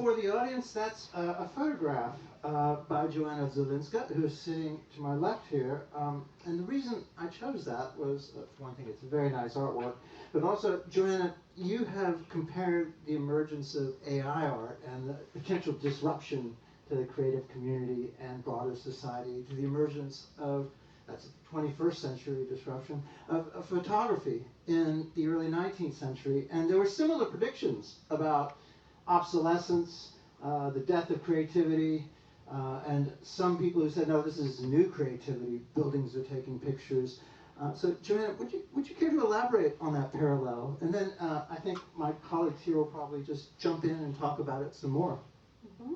for the audience, that's a photograph by Joanna Zylinska, who's sitting to my left here. And the reason I chose that was, for one thing, it's a very nice artwork, but also, Joanna, you have compared the emergence of AI art and the potential disruption to the creative community and broader society to the emergence of, that's a 21st century disruption, of photography in the early 19th century. And there were similar predictions about obsolescence, the death of creativity, and some people who said, no, this is new creativity, buildings are taking pictures. So Joanna, would you care to elaborate on that parallel? And then I think my colleagues here will probably just jump in and talk about it some more. Mm-hmm.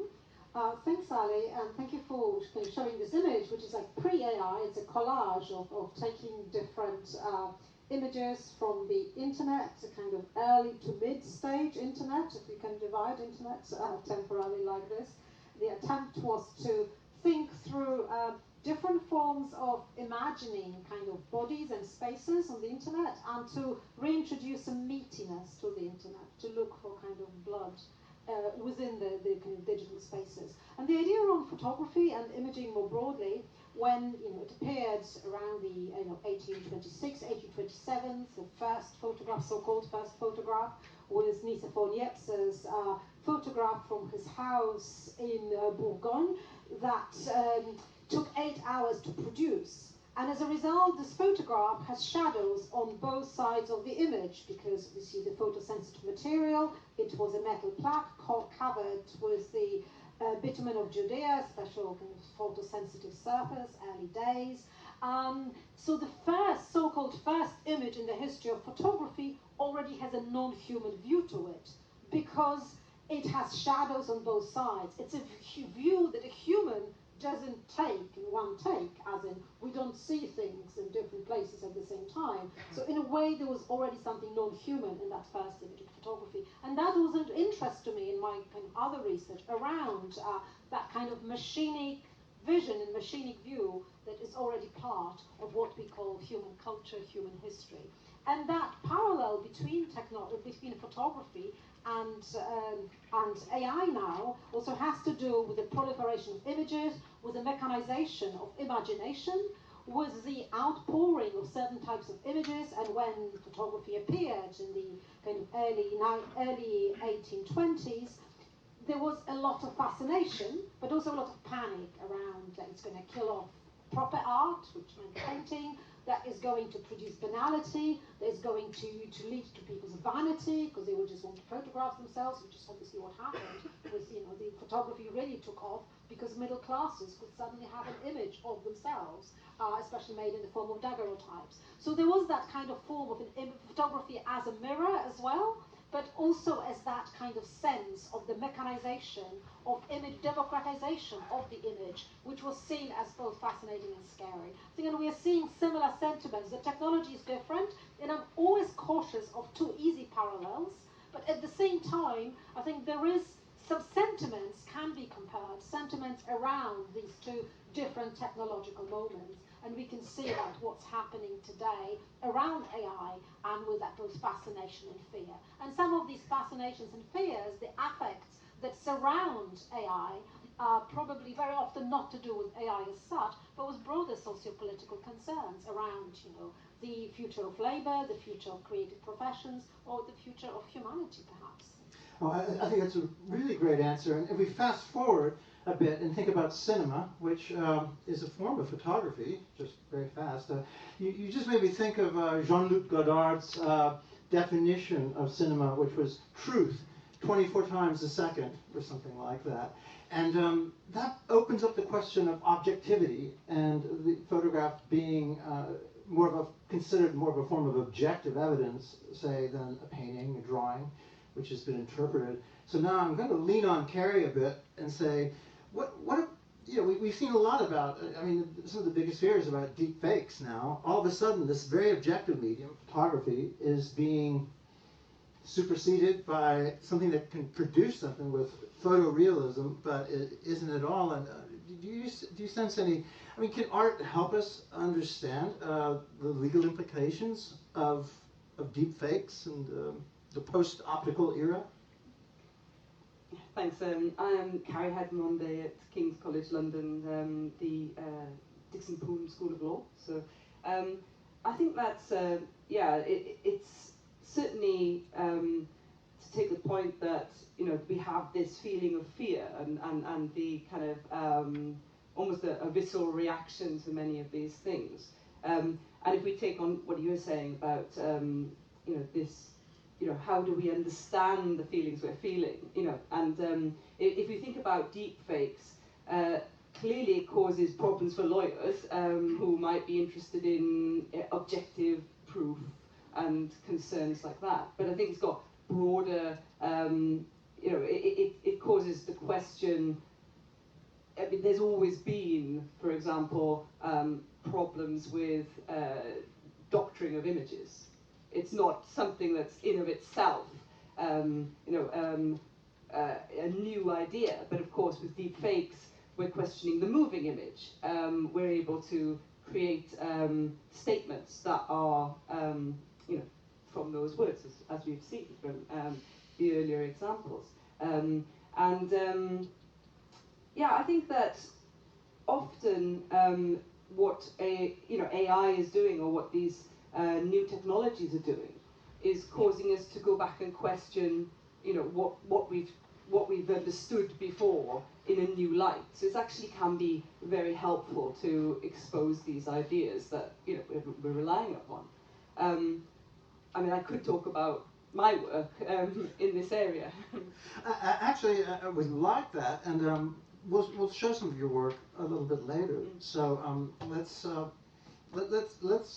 Thanks, Ali, and thank you for showing this image, which is like pre-AI. It's a collage of taking different images from the internet, a kind of early to mid-stage internet, if you can divide internet temporarily like this. The attempt was to think through different forms of imagining kind of bodies and spaces on the internet, and to reintroduce some meatiness to the internet, to look for kind of blood within the kind of digital spaces. And the idea around photography and imaging more broadly, when it appeared around the 1826, 1827, the first photograph, so-called first photograph, was Nicephore Niepce's photograph from his house in Bourgogne that took 8 hours to produce. And as a result, this photograph has shadows on both sides of the image, because you see the photosensitive material. It was a metal plaque covered with the bitumen of Judea, special kind of photosensitive surface, early days. So the first, so-called first image in the history of photography already has a non-human view to it, because it has shadows on both sides. It's a view that a human doesn't take in one take, as in we don't see things in different places at the same time. So in a way, there was already something non-human in that first image of photography. And that was of interest to me in my kind of other research around that kind of machinic vision and machinic view that is already part of what we call human culture, human history. And that parallel between photography and AI now also has to do with the proliferation of images, with the mechanization of imagination, with the outpouring of certain types of images. And when photography appeared in the kind of early 1820s, there was a lot of fascination, but also a lot of panic around that it's going to kill off proper art, which meant painting, that is going to produce banality, that is going to lead to people's vanity, because they will just want to photograph themselves, which is obviously what happened. Was, the photography really took off because middle classes could suddenly have an image of themselves, especially made in the form of daguerreotypes. So there was that kind of form of photography as a mirror as well, but also as that kind of sense of the mechanization of image, democratization of the image, which was seen as both fascinating and scary. I think, and we are seeing similar sentiments. The technology is different, and I'm always cautious of too easy parallels, but at the same time, I think there is some sentiments can be compared, sentiments around these two different technological moments. And we can see that what's happening today around AI and with that both fascination and fear. And some of these fascinations and fears, the affects that surround AI, are probably very often not to do with AI as such, but with broader socio-political concerns around, the future of labor, the future of creative professions, or the future of humanity, perhaps. Well, I think that's a really great answer. And if we fast forward a bit and think about cinema, which is a form of photography, just very fast, you just made me think of Jean-Luc Godard's definition of cinema, which was truth 24 times a second, or something like that. And that opens up the question of objectivity, and the photograph being considered more of a form of objective evidence, say, than a painting, a drawing, which has been interpreted. So now I'm going to lean on Cari a bit and say, we've seen a lot about, some of the biggest fears about deep fakes now. All of a sudden, this very objective medium, photography, is being superseded by something that can produce something with photorealism, but it isn't at all. And do you sense any, can art help us understand the legal implications of deep fakes and the post-optical era? Thanks. I am Cari Hyde-Vaamonde at King's College London, the Dixon Poon School of Law. So I think that's, it's certainly to take the point that, you know, we have this feeling of fear and the kind of almost a visceral reaction to many of these things. And if we take on what you were saying about, you know, this, you know, how do we understand the feelings we're feeling, you know, and if you think about deep fakes, clearly it causes problems for lawyers who might be interested in objective proof and concerns like that. But I think it's got broader, you know, it causes the question. I mean, there's always been, for example, problems with doctoring of images. It's not something that's in of itself, you know, a new idea. But of course, with deep fakes, we're questioning the moving image. We're able to create statements that are, you know, from those words, as we've seen from the earlier examples. Yeah, I think that often what AI is doing, or what these new technologies are doing, is causing us to go back and question, you know, what we've understood before in a new light. So it actually can be very helpful to expose these ideas that, you know, we're relying upon. I mean, I could talk about my work in this area. Actually, I would like that, and we'll show some of your work a little bit later. So let's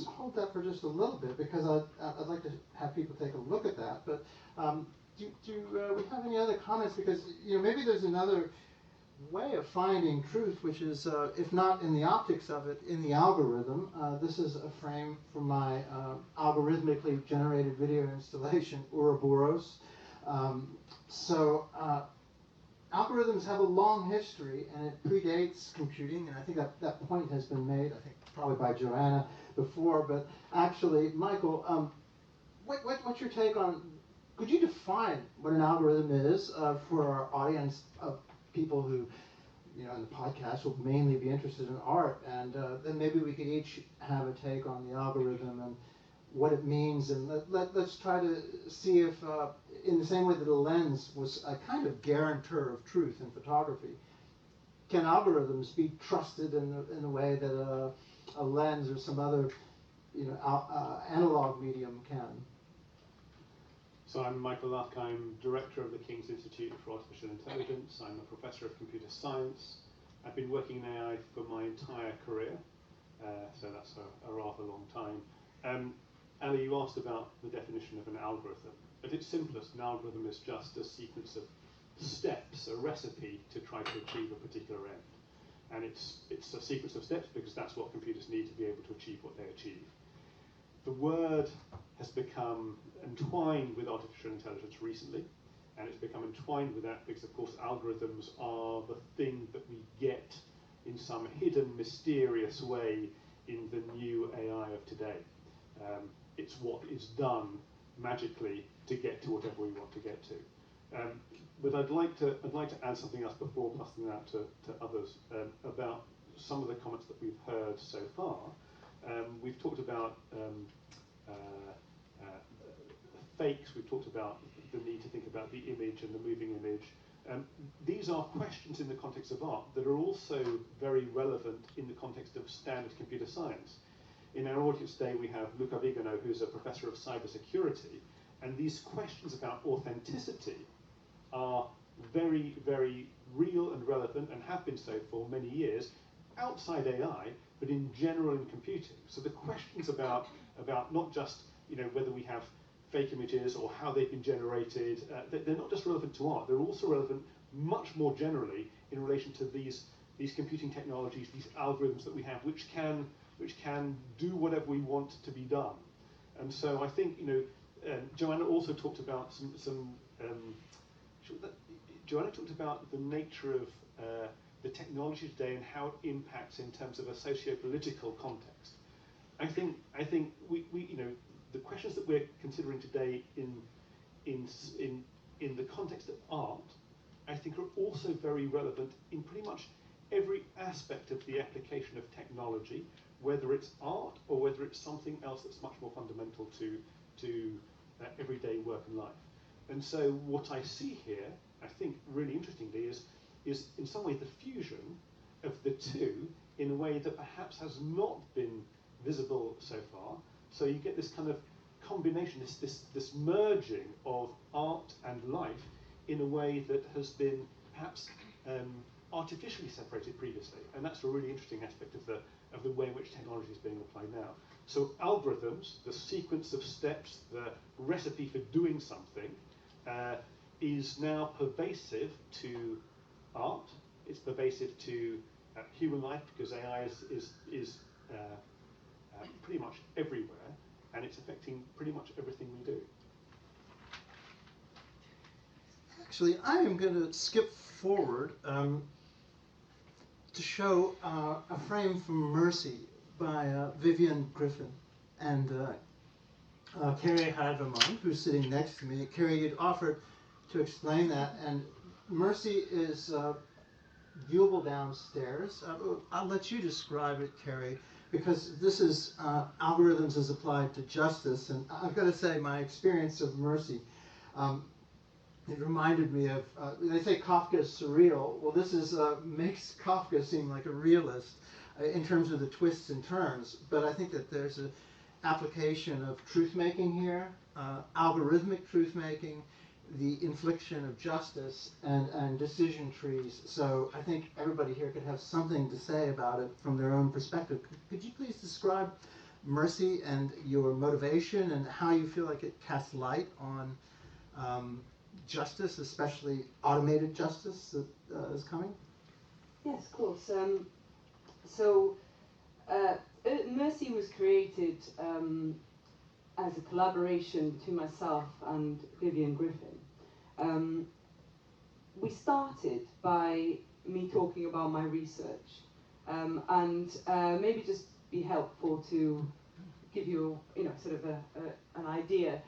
hold that for just a little bit, because I'd like to have people take a look at that. But do we have any other comments? Because, you know, maybe there's another way of finding truth, which is, if not in the optics of it, in the algorithm. This is a frame from my algorithmically generated video installation, Ouroboros. Algorithms have a long history, and it predates computing, and I think that point has been made, I think probably by Joanna before. But actually, Michael, what's your take on, could you define what an algorithm is for our audience of people who, you know, in the podcast will mainly be interested in art, and then maybe we could each have a take on the algorithm and what it means, and let's try to see if, in the same way that a lens was a kind of guarantor of truth in photography, can algorithms be trusted in the way that a lens or some other, you know, analog medium can? So I'm Michael Luck. I'm director of the King's Institute for Artificial Intelligence. I'm a professor of computer science. I've been working in AI for my entire career, so that's a rather long time. Ali, you asked about the definition of an algorithm. At its simplest, an algorithm is just a sequence of steps, a recipe to try to achieve a particular end. And it's a sequence of steps because that's what computers need to be able to achieve what they achieve. The word has become entwined with artificial intelligence recently, and it's become entwined with that because, of course, algorithms are the thing that we get in some hidden, mysterious way in the new AI of today. It's what is done magically to get to whatever we want to get to. But I'd like to add something else before passing that to others about some of the comments that we've heard so far. We've talked about fakes. We've talked about the need to think about the image and the moving image. These are questions in the context of art that are also very relevant in the context of standard computer science. In our audience today, we have Luca Vigano, who's a professor of cybersecurity, and these questions about authenticity are very, very real and relevant, and have been so for many years, outside AI, but in general in computing. So the questions about not just, you know, whether we have fake images or how they've been generated, they're not just relevant to art, they're also relevant much more generally in relation to these computing technologies, these algorithms that we have, which can do whatever we want to be done. And so I think, you know, Joanna also talked about Joanna talked about the nature of the technology today and how it impacts in terms of a socio-political context. I think we you know, the questions that we're considering today in the context of art I think are also very relevant in pretty much every aspect of the application of technology, whether it's art or whether it's something else that's much more fundamental to everyday work and life. And so what I see here, I think really interestingly, is in some way the fusion of the two in a way that perhaps has not been visible so far. So you get this kind of combination, this merging of art and life in a way that has been perhaps artificially separated previously, and that's a really interesting aspect of the way in which technology is being applied now. So algorithms, the sequence of steps, the recipe for doing something, is now pervasive to art. It's pervasive to human life because AI is pretty much everywhere, and it's affecting pretty much everything we do. Actually, I am going to skip forward to show a frame from Mercy by Vivian Griffin and Cari Hyde-Vaamonde, who's sitting next to me. Cari had offered to explain that, and Mercy is viewable downstairs. I'll let you describe it, Cari, because this is algorithms as applied to justice, and I've got to say my experience of Mercy, it reminded me of, they say Kafka is surreal. Well, this is makes Kafka seem like a realist in terms of the twists and turns, but I think that there's an application of truth-making here, algorithmic truth-making, the infliction of justice, and decision trees. So I think everybody here could have something to say about it from their own perspective. Could you please describe Mercy and your motivation and how you feel like it casts light on justice, especially automated justice that is coming? Yes, of course. Mercy was created as a collaboration between myself and Vivian Griffin. We started by me talking about my research, and maybe just be helpful to give you, sort of an idea.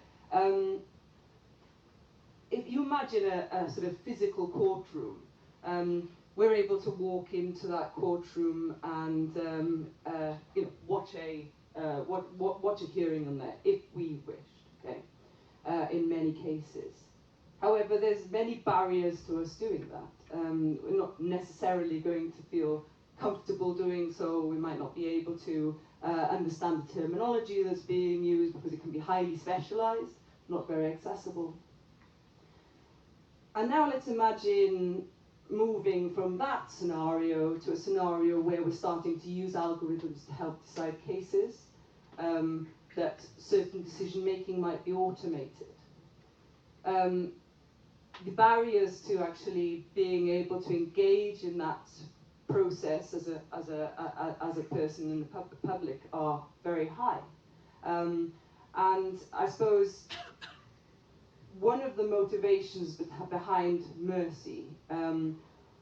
If you imagine a sort of physical courtroom, we're able to walk into that courtroom and watch a hearing on there if we wished. Okay, in many cases. However, there's many barriers to us doing that. We're not necessarily going to feel comfortable doing so. We might not be able to understand the terminology that's being used because it can be highly specialized, not very accessible. And now let's imagine moving from that scenario to a scenario where we're starting to use algorithms to help decide cases, that certain decision making might be automated. The barriers to actually being able to engage in that process as a person in the public are very high. And I suppose one of the motivations behind Mercy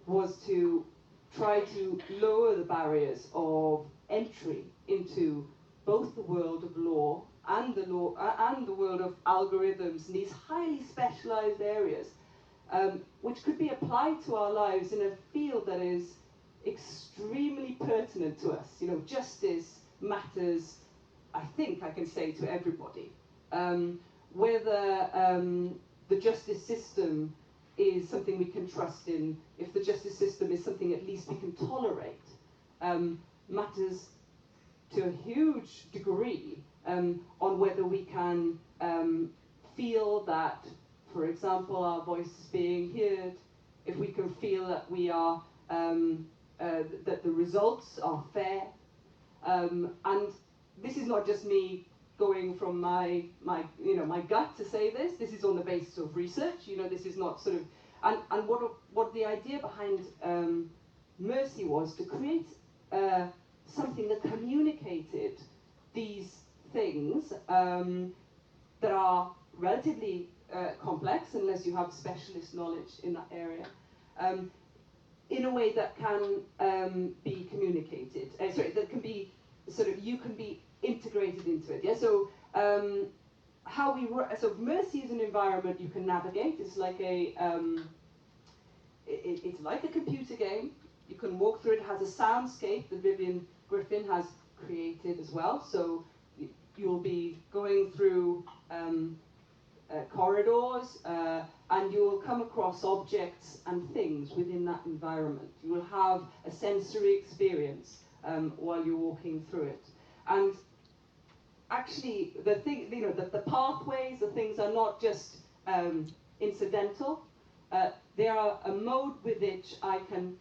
was to try to lower the barriers of entry into both the world of law and the world of algorithms in these highly specialized areas, which could be applied to our lives in a field that is extremely pertinent to us. Justice matters, I think I can say, to everybody. Whether the justice system is something we can trust in, if the justice system is something at least we can tolerate, matters to a huge degree on whether we can feel that, for example, our voice is being heard, if we can feel that we are, that the results are fair. And this is not just me going from my gut to say this. This is on the basis of research. This is not sort of, and what the idea behind Mercy was to create something that communicated these things that are relatively complex, unless you have specialist knowledge in that area, in a way that can be communicated. That can be sort of, you can be integrated into it. Yeah. So so Mercy is an environment you can navigate. It's like it's like a computer game. You can walk through it. It has a soundscape that Vivian Griffin has created as well. So you'll be going through corridors, and you'll come across objects and things within that environment. You will have a sensory experience while you're walking through it. And actually, the thing, the pathways, the things are not just incidental. They are a mode with which I can,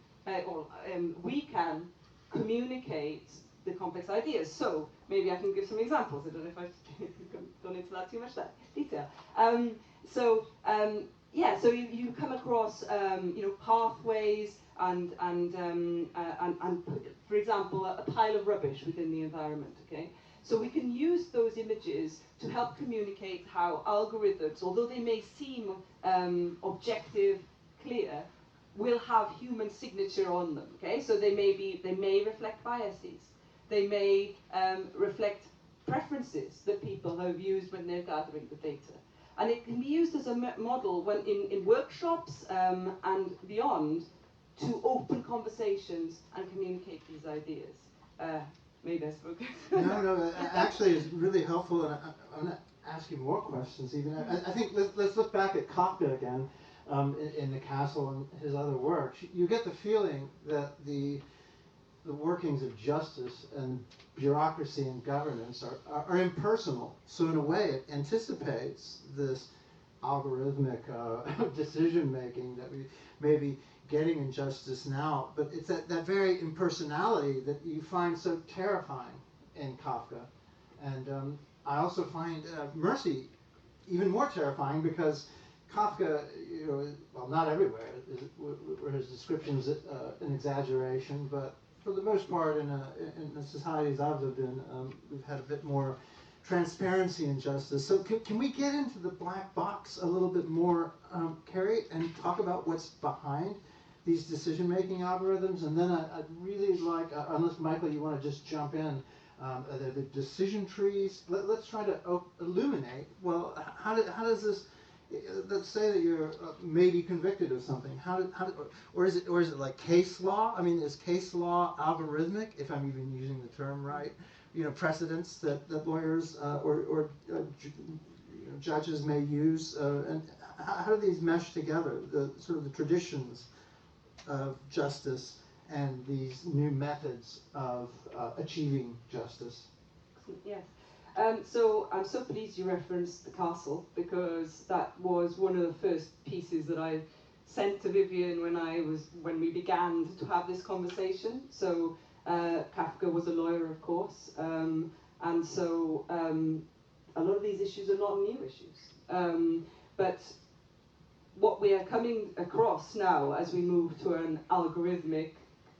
we can communicate the complex ideas. So maybe I can give some examples. I don't know if I've gone into that too much detail. So you come across pathways and for example a pile of rubbish within the environment. Okay, so we can use those images to help communicate how algorithms, although they may seem objective, clear, will have human signature on them. Okay, so they may reflect biases. They may reflect preferences that people have used when they're gathering the data. And it can be used as a model when in workshops and beyond to open conversations and communicate these ideas. Maybe I spoke. No, actually it's really helpful, and I'm going to ask you more questions even. I think let's look back at Kafka again in The Castle and his other works. You get the feeling that the workings of justice and bureaucracy and governance are impersonal. So in a way, it anticipates this algorithmic decision making that we may be getting in justice now. But it's that very impersonality that you find so terrifying in Kafka. And I also find Mercy even more terrifying because Kafka, well, not everywhere were his descriptions an exaggeration, but for the most part, in the societies I've lived in, we've had a bit more transparency and justice. So can we get into the black box a little bit more, Cari, and talk about what's behind these decision-making algorithms? And then I'd really like, unless Michael, you want to just jump in, the decision trees. Let's try to illuminate. Well, how does this? Let's say that you're maybe convicted of something. Or is it like case law? I mean, is case law algorithmic? If I'm even using the term right, precedents that lawyers or judges may use, and how do these mesh together? The sort of the traditions of justice and these new methods of achieving justice. Yes. So I'm so pleased you referenced The Castle, because that was one of the first pieces that I sent to Vivian when we began to have this conversation. So Kafka was a lawyer, of course, and so a lot of these issues are not new issues. But what we are coming across now, as we move to an algorithmic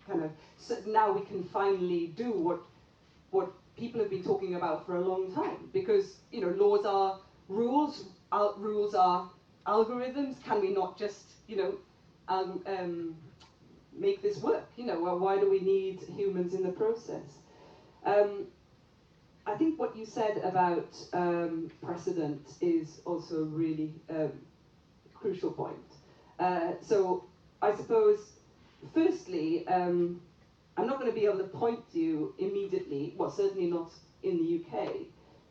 kind of, so now we can finally do what people have been talking about for a long time, because laws are rules, rules are algorithms. Can we not just make this work? Why do we need humans in the process? I think what you said about precedent is also a really crucial point. So I suppose, firstly, I'm not going to be able to point you immediately, well, certainly not in the UK,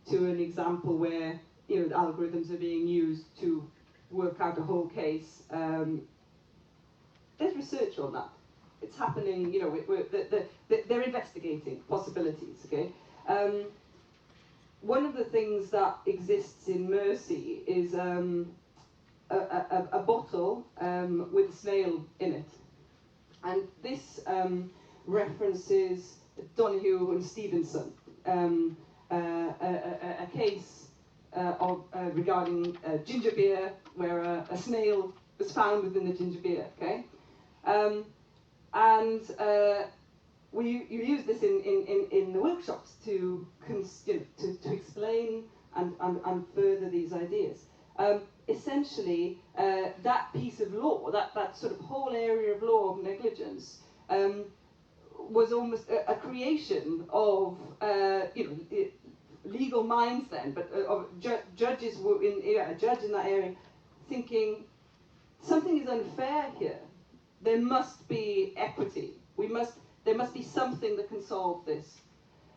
to an example where algorithms are being used to work out a whole case. There's research on that. It's happening. They're investigating possibilities. Okay. One of the things that exists in Mercy is a bottle with a snail in it, and this references Donahue and Stevenson, a case regarding ginger beer, where a snail was found within the ginger beer. Okay, and you use this in the workshops to explain and further these ideas. Essentially, that piece of law, that sort of whole area of law of negligence, was almost a creation of legal minds then, but of judges a judge in that area thinking something is unfair here. there must be equity. There must be something that can solve this.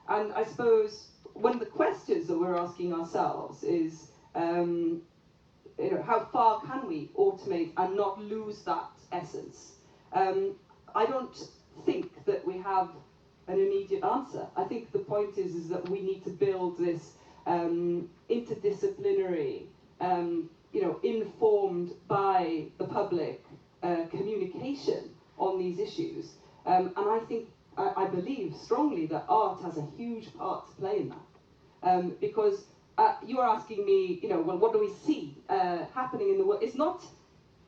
And I suppose one of the questions that we're asking ourselves is, how far can we automate and not lose that essence? I don't think that we have an immediate answer. I think the point is that we need to build this interdisciplinary, informed by the public communication on these issues. And I believe strongly that art has a huge part to play in that. Because you are asking me, well, what do we see happening in the world? It's not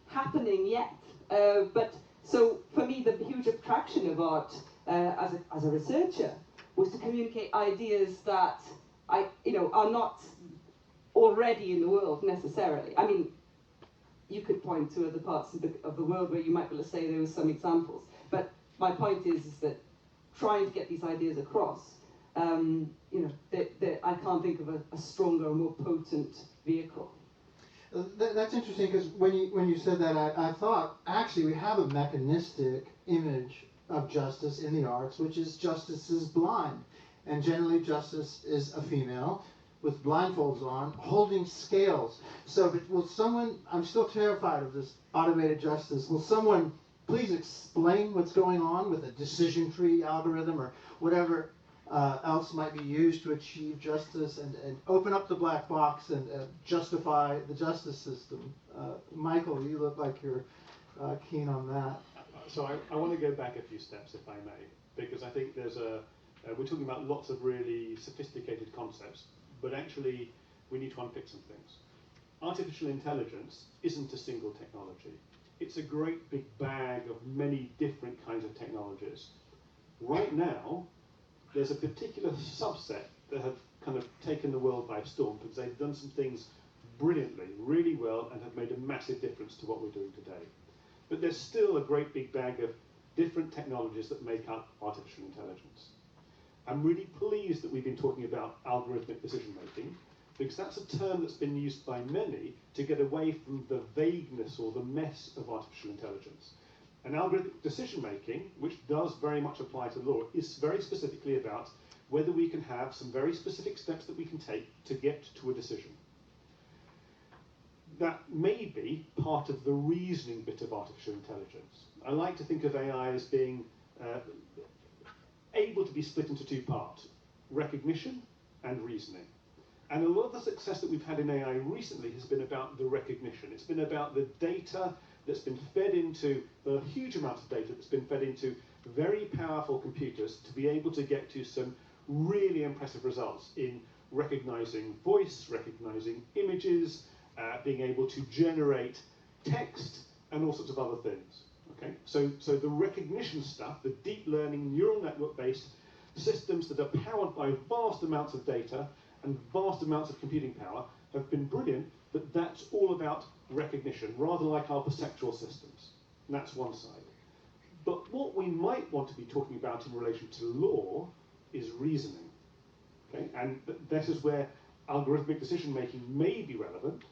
happening yet. But so for me, the huge attraction of art as a researcher was to communicate ideas that are not already in the world necessarily. I mean, you could point to other parts of the world where you might be able to say there were some examples. But my point is that trying to get these ideas across, I can't think of a stronger or more potent vehicle. That's interesting, because when you said that, I thought, actually, we have a mechanistic image of justice in the arts, which is justice is blind. And generally, justice is a female with blindfolds on, holding scales. So will someone, I'm still terrified of this automated justice, will someone please explain what's going on with a decision tree algorithm or whatever else might be used to achieve justice, and open up the black box and justify the justice system? Michael, you look like you're keen on that. So I want to go back a few steps, if I may, because I think we're talking about lots of really sophisticated concepts, but actually we need to unpick some things. Artificial intelligence isn't a single technology. It's a great big bag of many different kinds of technologies. Right now, there's a particular subset that have kind of taken the world by storm because they've done some things brilliantly, really well, and have made a massive difference to what we're doing today. But there's still a great big bag of different technologies that make up artificial intelligence. I'm really pleased that we've been talking about algorithmic decision making, because that's a term that's been used by many to get away from the vagueness or the mess of artificial intelligence. And algorithmic decision making, which does very much apply to law, is very specifically about whether we can have some very specific steps that we can take to get to a decision. That may be part of the reasoning bit of artificial intelligence. I like to think of AI as being able to be split into two parts: recognition and reasoning. And a lot of the success that we've had in AI recently has been about the recognition. It's been about the data that's been fed into, the huge amounts of data that's been fed into very powerful computers to be able to get to some really impressive results in recognizing voice, recognizing images, being able to generate text, and all sorts of other things. Okay? So the recognition stuff, the deep learning, neural network-based systems that are powered by vast amounts of data and vast amounts of computing power have been brilliant, but that's all about recognition, rather like our perceptual systems. And that's one side. But what we might want to be talking about in relation to law is reasoning. Okay? And this is where algorithmic decision making may be relevant.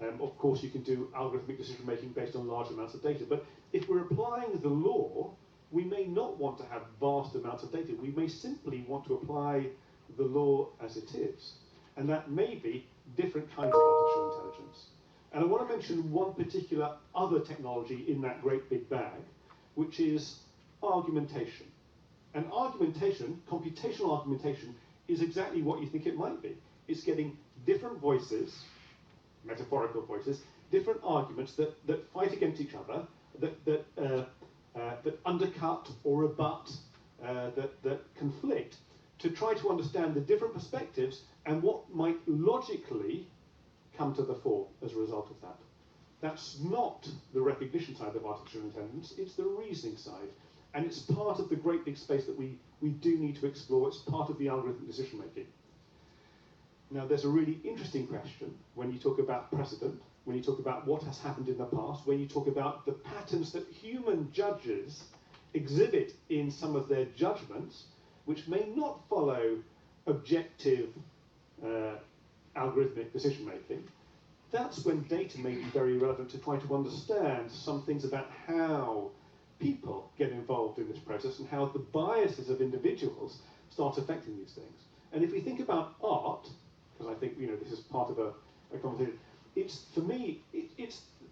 Of course, you can do algorithmic decision making based on large amounts of data, but if we're applying the law, we may not want to have vast amounts of data. We may simply want to apply the law as it is. And that may be different kinds of artificial intelligence. And I want to mention one particular other technology in that great big bag, which is argumentation. And argumentation, computational argumentation, is exactly what you think it might be. It's getting different voices, metaphorical voices, different arguments that fight against each other, that undercut or rebut, that conflict, to try to understand the different perspectives and what might logically come to the fore as a result of that. That's not the recognition side of artificial intelligence, it's the reasoning side. And it's part of the great big space that we do need to explore. It's part of the algorithmic decision making. Now, there's a really interesting question when you talk about precedent, when you talk about what has happened in the past, when you talk about the patterns that human judges exhibit in some of their judgments, which may not follow objective algorithmic decision making. That's when data may be very relevant to try to understand some things about how people get involved in this process and how the biases of individuals start affecting these things. And if we think about art, because I think this is part of a conversation, for me,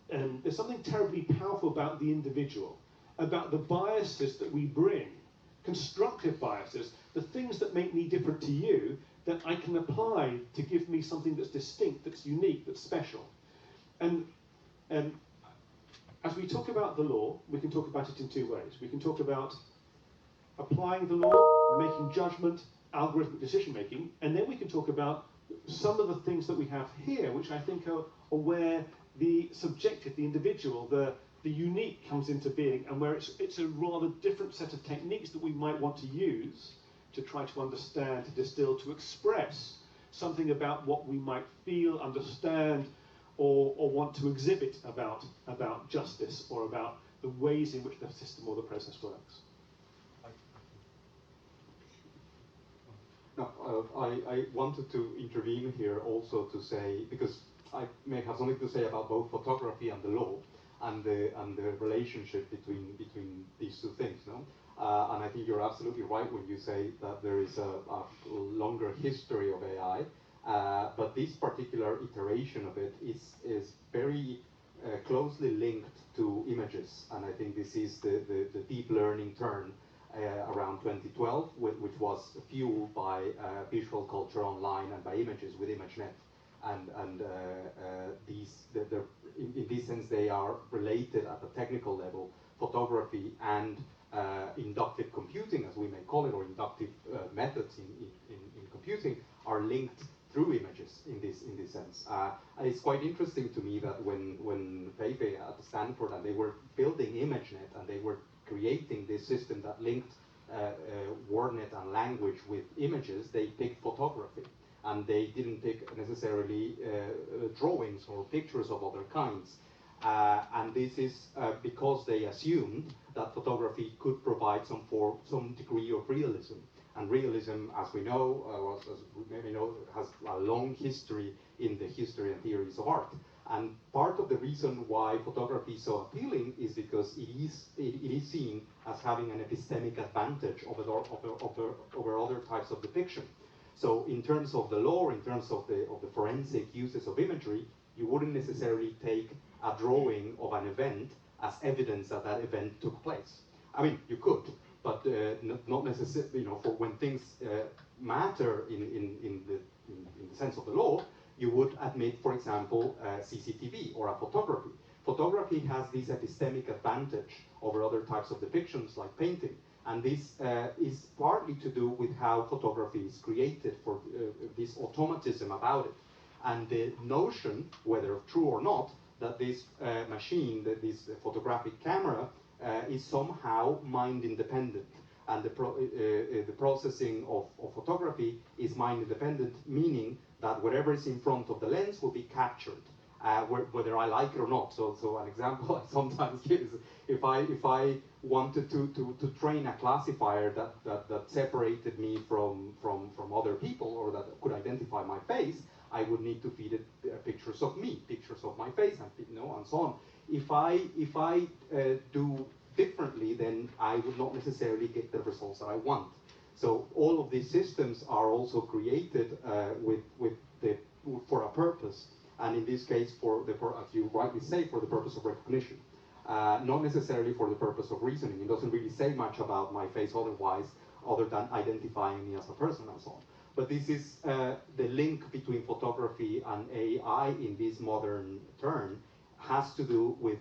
there's something terribly powerful about the individual, about the biases that we bring, constructive biases, the things that make me different to you, that I can apply to give me something that's distinct, that's unique, that's special. And as we talk about the law, we can talk about it in two ways. We can talk about applying the law, making judgment, algorithmic decision making, and then we can talk about some of the things that we have here, which I think are where the subjective, the individual, the unique comes into being, and where it's a rather different set of techniques that we might want to use to try to understand, to distill, to express something about what we might feel, understand, or want to exhibit about justice, or about the ways in which the system or the process works. No, I wanted to intervene here also to say, because I may have something to say about both photography and the law, and the relationship between these two things, no? And I think you're absolutely right when you say that there is a longer history of AI, but this particular iteration of it is very closely linked to images, and I think this is the deep learning turn around 2012, which was fueled by visual culture online and by images with ImageNet, and in this sense they are related at the technical level. Photography and inductive computing, as we may call it, or inductive methods in computing, are linked through images in this sense. And it's quite interesting to me that when Feifei at Stanford, and they were building ImageNet, and they were creating this system that linked WordNet and language with images, they picked photography. And they didn't pick necessarily drawings or pictures of other kinds. And this is because they assumed that photography could provide some degree of realism. And realism, as we know, as we maybe know, has a long history in the history and theories of art. And part of the reason why photography is so appealing is because it is seen as having an epistemic advantage over other types of depiction. So in terms of the law, in terms of the forensic uses of imagery, you wouldn't necessarily take a drawing of an event as evidence that that event took place. I mean, you could, but not necessarily. For when things matter in the sense of the law, you would admit, for example, CCTV or a photography. Photography has this epistemic advantage over other types of depictions like painting. And this is partly to do with how photography is created, for this automatism about it. And the notion, whether true or not, that this machine, that this photographic camera, is somehow mind independent. And the processing of photography is mind independent, meaning that whatever is in front of the lens will be captured. Whether I like it or not. So an example I sometimes give is if I wanted to train a classifier that separated me from other people, or that could identify my face, I would need to feed it pictures of me, pictures of my face, and so on. If I do differently, then I would not necessarily get the results that I want. So all of these systems are also created for a purpose. And in this case, as you rightly say, for the purpose of recognition. Not necessarily for the purpose of reasoning. It doesn't really say much about my face otherwise, other than identifying me as a person and so on. But this is the link between photography and AI in this modern turn has to do with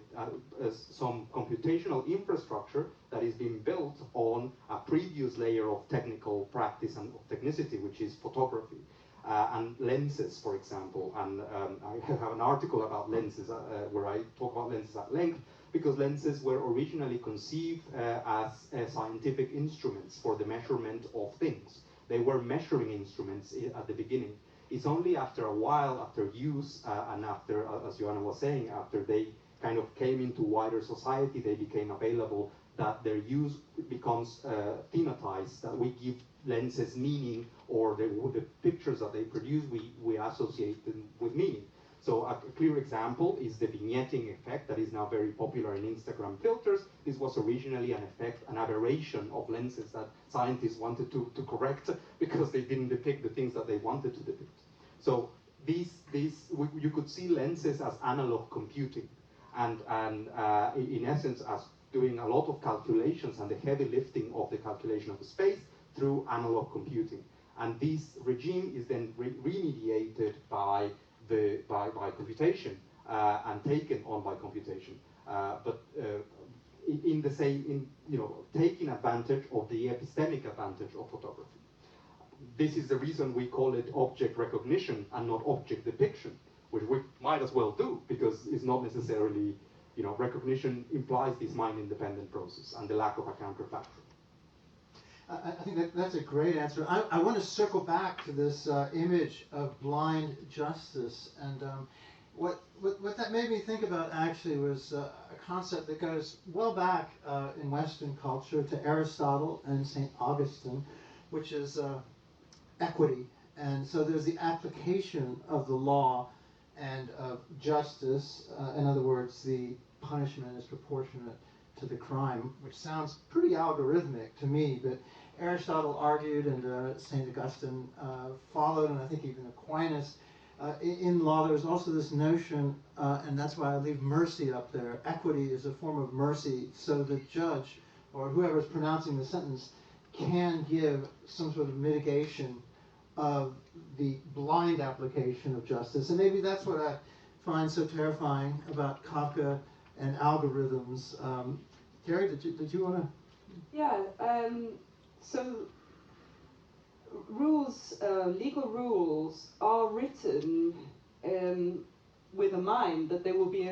some computational infrastructure that is being built on a previous layer of technical practice and of technicity, which is photography. And lenses, for example, and I have an article about lenses where I talk about lenses at length, because lenses were originally conceived as scientific instruments for the measurement of things. They were measuring instruments at the beginning. It's only after a while, after use, and after, as Joanna was saying, after they kind of came into wider society, they became available, that their use becomes thematized, that we give lenses meaning, or the pictures that they produce, we associate them with meaning. So a clear example is the vignetting effect that is now very popular in Instagram filters. This was originally an effect, an aberration of lenses that scientists wanted to correct because they didn't depict the things that they wanted to depict. So you could see lenses as analog computing, and in essence as doing a lot of calculations and the heavy lifting of the calculation of the space through analog computing. And this regime is then remediated by computation and taken on by computation, in the same, taking advantage of the epistemic advantage of photography. This is the reason we call it object recognition and not object depiction, which we might as well do, because it's not necessarily, recognition implies this mind-independent process and the lack of a counterfactual. I think that's a great answer. I want to circle back to this image of blind justice, and what that made me think about actually was a concept that goes well back in Western culture to Aristotle and St. Augustine, which is equity. And so there's the application of the law and of justice. In other words, the punishment is proportionate to the crime, which sounds pretty algorithmic to me, but Aristotle argued, and St. Augustine followed, and I think even Aquinas. In law, there's also this notion, and that's why I leave mercy up there. Equity is a form of mercy, so the judge, or whoever's pronouncing the sentence, can give some sort of mitigation of the blind application of justice. And maybe that's what I find so terrifying about Kafka and algorithms. Cari, did you want to? Yeah, so rules, legal rules are written with a mind that they will be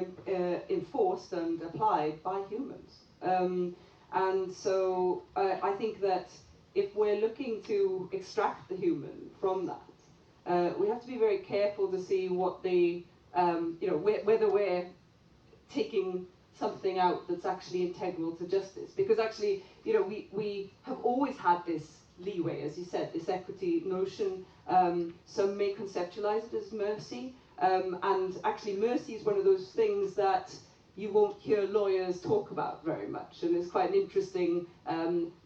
enforced and applied by humans. And so I think that if we're looking to extract the human from that, we have to be very careful to see what the, whether we're taking something out that's actually integral to justice. Because actually, we have always had this leeway, as you said, this equity notion. Some may conceptualize it as mercy, and actually mercy is one of those things that you won't hear lawyers talk about very much, and it's quite an interesting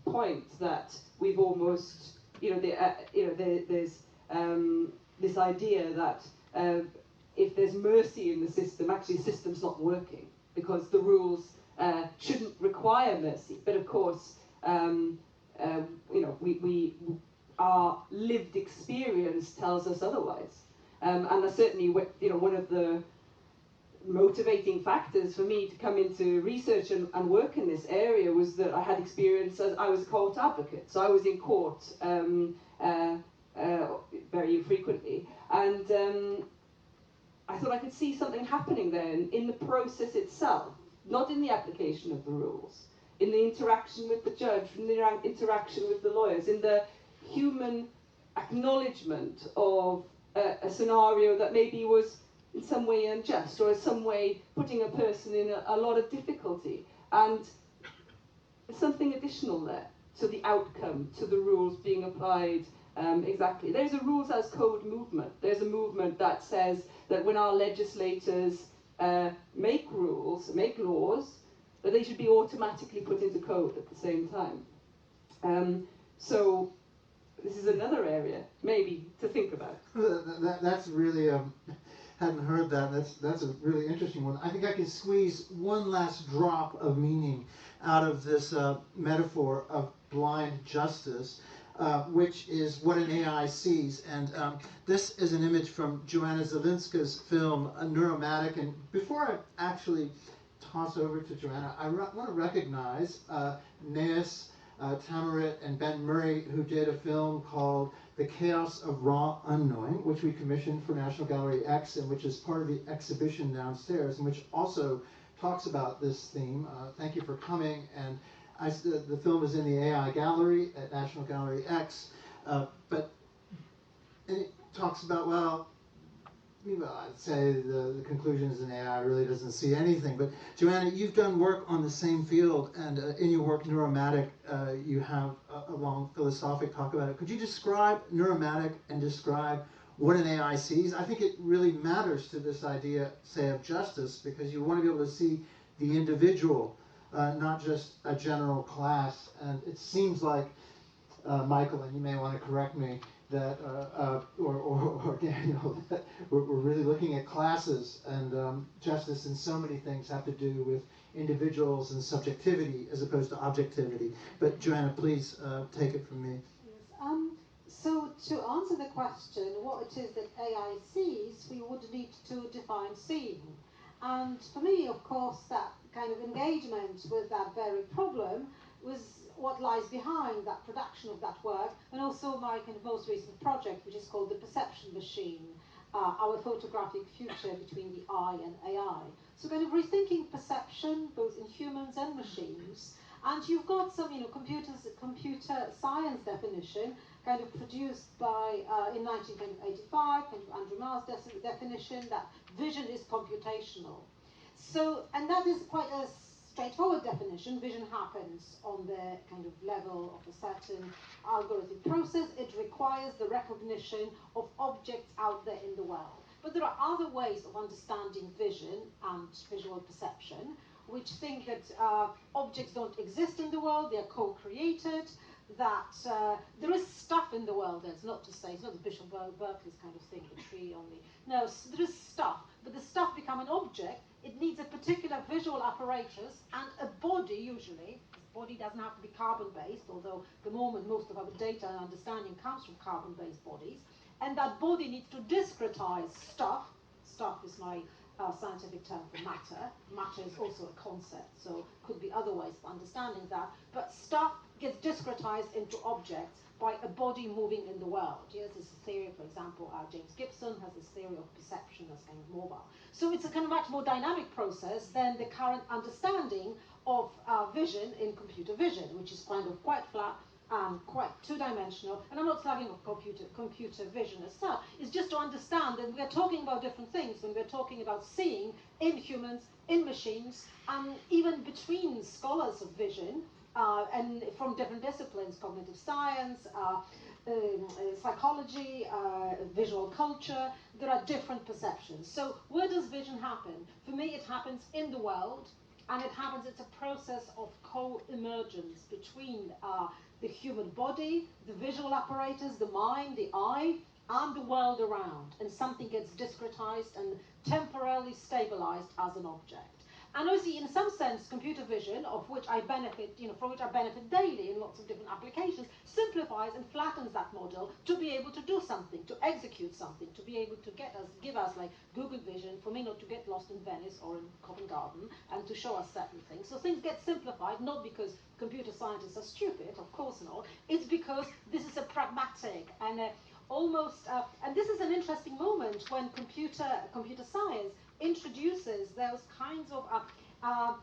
point that we've almost, there's this idea that if there's mercy in the system, actually the system's not working because the rules shouldn't require mercy. But of course, our lived experience tells us otherwise, and that's certainly one of the motivating factors for me to come into research and work in this area was that I had experience as I was a court advocate, so I was in court very frequently, and I thought I could see something happening there in the process itself, not in the application of the rules, in the interaction with the judge, in the interaction with the lawyers, in the human acknowledgement of a scenario that maybe was in some way unjust, or in some way putting a person in a lot of difficulty. And there's something additional there to the outcome, to the rules being applied exactly. There's a rules as code movement. There's a movement that says that when our legislators make rules, make laws, that they should be automatically put into code at the same time. So this is another area, maybe, to think about. That's really, hadn't heard that. That's a really interesting one. I think I can squeeze one last drop of meaning out of this metaphor of blind justice, which is what an AI sees. And this is an image from Joanna Zylinska's film, Neuromatic. And before I actually toss over to Joanna, I want to recognize Neas Tamarit and Ben Murray, who did a film called The Chaos of Raw Unknowing, which we commissioned for National Gallery X, and which is part of the exhibition downstairs, and which also talks about this theme. Thank you for coming. And the film is in the AI Gallery at National Gallery X, and it talks about, well, I'd say the conclusion is an AI really doesn't see anything. But Joanna, you've done work on the same field, and in your work, Neuromatic, you have a long philosophic talk about it. Could you describe Neuromatic and describe what an AI sees. I think it really matters to this idea, say, of justice, because you want to be able to see the individual, not just a general class. And it seems like, Michael, and you may want to correct me, that, or Daniel, that we're really looking at classes, and justice in so many things have to do with individuals and subjectivity as opposed to objectivity. But Joanna, please take it from me. Yes. So to answer the question, what it is that AI sees, we would need to define seeing. And for me, of course, that kind of engagement with that very problem was what lies behind that production of that work, and also my kind of most recent project, which is called The Perception Machine, our photographic future between the eye and AI. So kind of rethinking perception, both in humans and machines. And you've got some, computer science definition, kind of produced by, in 1985, kind of Andrew Marr's definition that vision is computational. So, and that is quite a straightforward definition. Vision happens on the kind of level of a certain algorithmic process. It requires the recognition of objects out there in the world. But there are other ways of understanding vision and visual perception, which think that objects don't exist in the world, they are co-created, that there is stuff in the world. There's not to say, it's not the Bishop Berkeley's kind of thing, the tree only. No, there is stuff, but the stuff become an object. It needs a particular visual apparatus and a body, usually. The body doesn't have to be carbon-based, although at the moment most of our data and understanding comes from carbon-based bodies. And that body needs to discretize stuff. Stuff is my scientific term for matter. Matter is also a concept, so could be other ways of understanding that. But stuff gets discretized into objects by a body moving in the world. Here's this theory, for example, James Gibson has this theory of perception as kind of mobile. So it's a kind of much more dynamic process than the current understanding of vision in computer vision, which is kind of quite flat, quite two-dimensional. And I'm not slagging off computer vision as such. It's just to understand that we're talking about different things when we're talking about seeing in humans, in machines, and even between scholars of vision, and from different disciplines, cognitive science, psychology, visual culture, there are different perceptions. So where does vision happen? For me, it happens in the world, and it's a process of co-emergence between the human body, the visual apparatus, the mind, the eye, and the world around. And something gets discretized and temporarily stabilized as an object. And obviously, in some sense, computer vision, of which I benefit, from which I benefit daily in lots of different applications, simplifies and flattens that model to be able to do something, to execute something, to be able to give us like Google Vision, for me not to get lost in Venice or in Covent Garden, and to show us certain things. So things get simplified, not because computer scientists are stupid, of course not. It's because this is a pragmatic and and this is an interesting moment when computer science introduces those kinds of a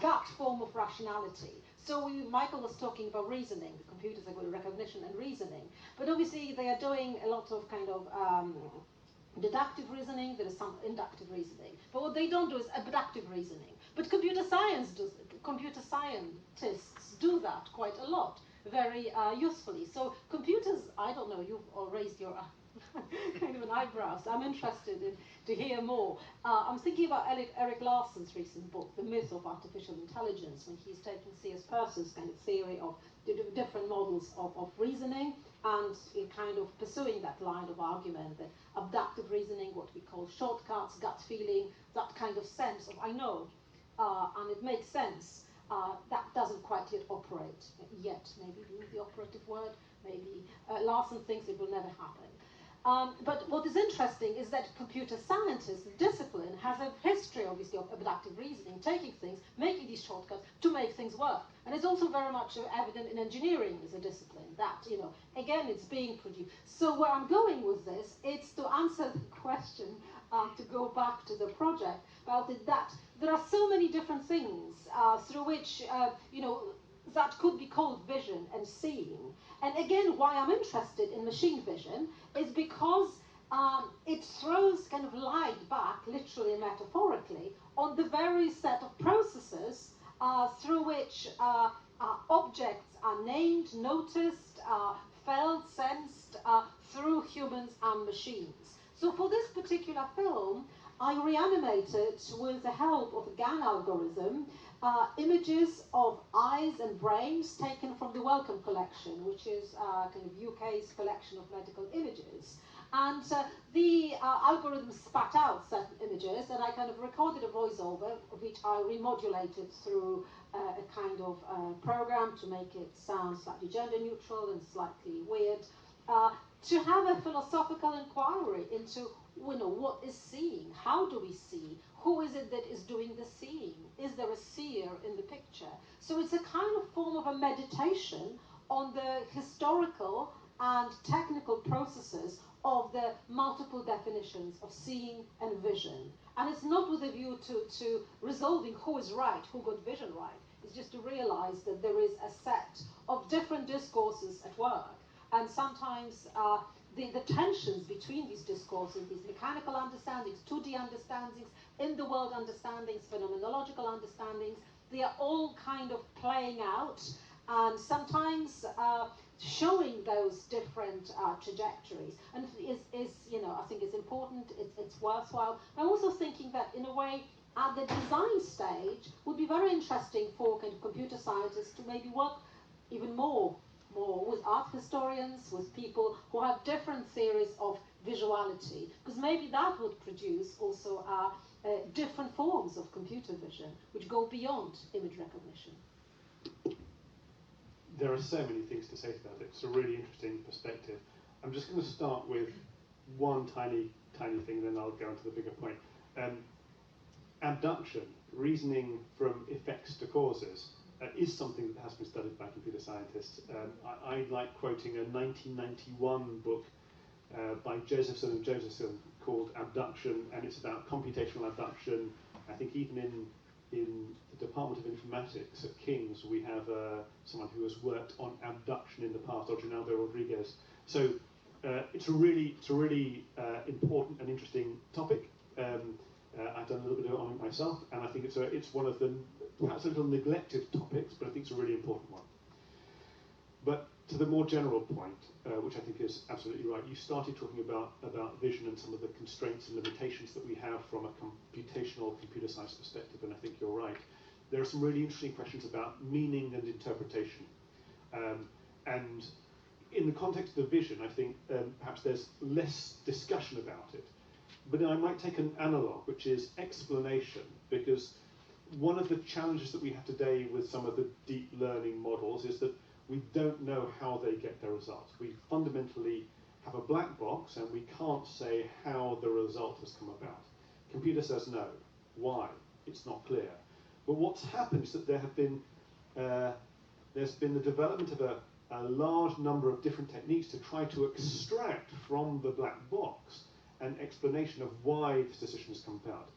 gut form of rationality. So Michael was talking about reasoning. The computers are good at recognition and reasoning. But obviously they are doing a lot of kind of deductive reasoning. There is some inductive reasoning. But what they don't do is abductive reasoning. But computer scientists do that quite a lot, very usefully. So computers, I don't know, you've all raised your kind of an eyebrow, so I'm interested to hear more. I'm thinking about Eric Larson's recent book, The Myth of Artificial Intelligence, when he's taking C.S. Peirce's kind of theory of different models of reasoning, and kind of pursuing that line of argument that abductive reasoning, what we call shortcuts, gut feeling, that kind of sense of I know, and it makes sense, that doesn't quite yet operate yet. Maybe the operative word, maybe Larson thinks it will never happen. But what is interesting is that computer scientists, the discipline, has a history, obviously, of abductive reasoning, taking things, making these shortcuts to make things work. And it's also very much evident in engineering as a discipline that, again, it's being produced. So where I'm going with this, it's to answer the question, to go back to the project, about that there are so many different things through which, that could be called vision and seeing. And again, why I'm interested in machine vision is because it throws kind of light back, literally and metaphorically, on the very set of processes through which objects are named, noticed, felt, sensed, through humans and machines. So for this particular film, I reanimated, with the help of a GAN algorithm, images of eyes and brains taken from the Wellcome collection, which is kind of UK's collection of medical images. And the algorithm spat out certain images, and I kind of recorded a voiceover, which I remodulated through a kind of program to make it sound slightly gender neutral and slightly weird, to have a philosophical inquiry into, you know, what is seeing? How do we see? Who is it that is doing the seeing? Is there a seer in the picture? So it's a kind of form of a meditation on the historical and technical processes of the multiple definitions of seeing and vision. And it's not with a view to resolving who is right, who got vision right. It's just to realize that there is a set of different discourses at work. And sometimes the tensions between these discourses, these mechanical understandings, 2D understandings, in the world understandings, phenomenological understandings, they are all kind of playing out, and sometimes showing those different trajectories. And is you know, I think it's important, it's worthwhile. I'm also thinking that in a way, at the design stage, would be very interesting for kind of computer scientists to maybe work even more with art historians, with people who have different theories of visuality, because maybe that would produce also different forms of computer vision, which go beyond image recognition. There are so many things to say to that. It's a really interesting perspective. I'm just going to start with one tiny thing, then I'll go on to the bigger point. Abduction, reasoning from effects to causes, is something that has been studied by computer scientists. I like quoting a 1991 book by Josephson and Josephson called Abduction, and it's about computational abduction. I think even in the Department of Informatics at King's, we have someone who has worked on abduction in the past, Rinaldo Rodriguez. So it's a really important and interesting topic. I've done a little bit on it myself, and I think it's one of the perhaps a little neglected topics, but I think it's a really important one. But to the more general point, which I think is absolutely right, you started talking about vision and some of the constraints and limitations that we have from a computational computer science perspective, and I think you're right. There are some really interesting questions about meaning and interpretation. And in the context of vision, I think perhaps there's less discussion about it. But I might take an analog, which is explanation, because one of the challenges that we have today with some of the deep learning models is that we don't know how they get their results. We fundamentally have a black box and we can't say how the result has come about. Computer says no. Why? It's not clear. But what's happened is that there's been the development of a large number of different techniques to try to extract from the black box an explanation of why this decision has come about.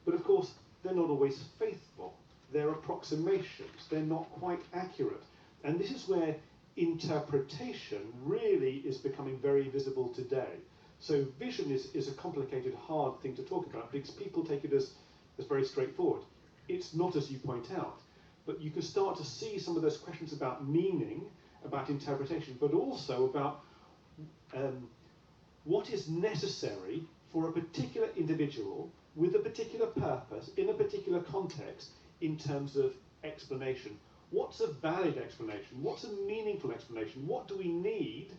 But of course, they're not always faithful. They're approximations. They're not quite accurate. And this is where interpretation really is becoming very visible today. So vision is a complicated, hard thing to talk about because people take it as very straightforward. It's not, as you point out. But you can start to see some of those questions about meaning, about interpretation, but also about what is necessary for a particular individual with a particular purpose, in a particular context, in terms of explanation. What's a valid explanation? What's a meaningful explanation? What do we need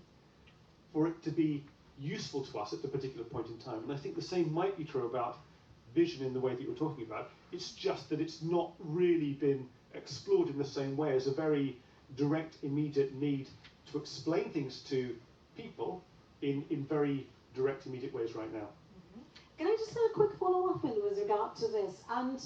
for it to be useful to us at the particular point in time? And I think the same might be true about vision in the way that you're talking about. It's just that it's not really been explored in the same way as a very direct, immediate need to explain things to people in very direct, immediate ways right now. Can I just have a quick follow-up with regard to this? And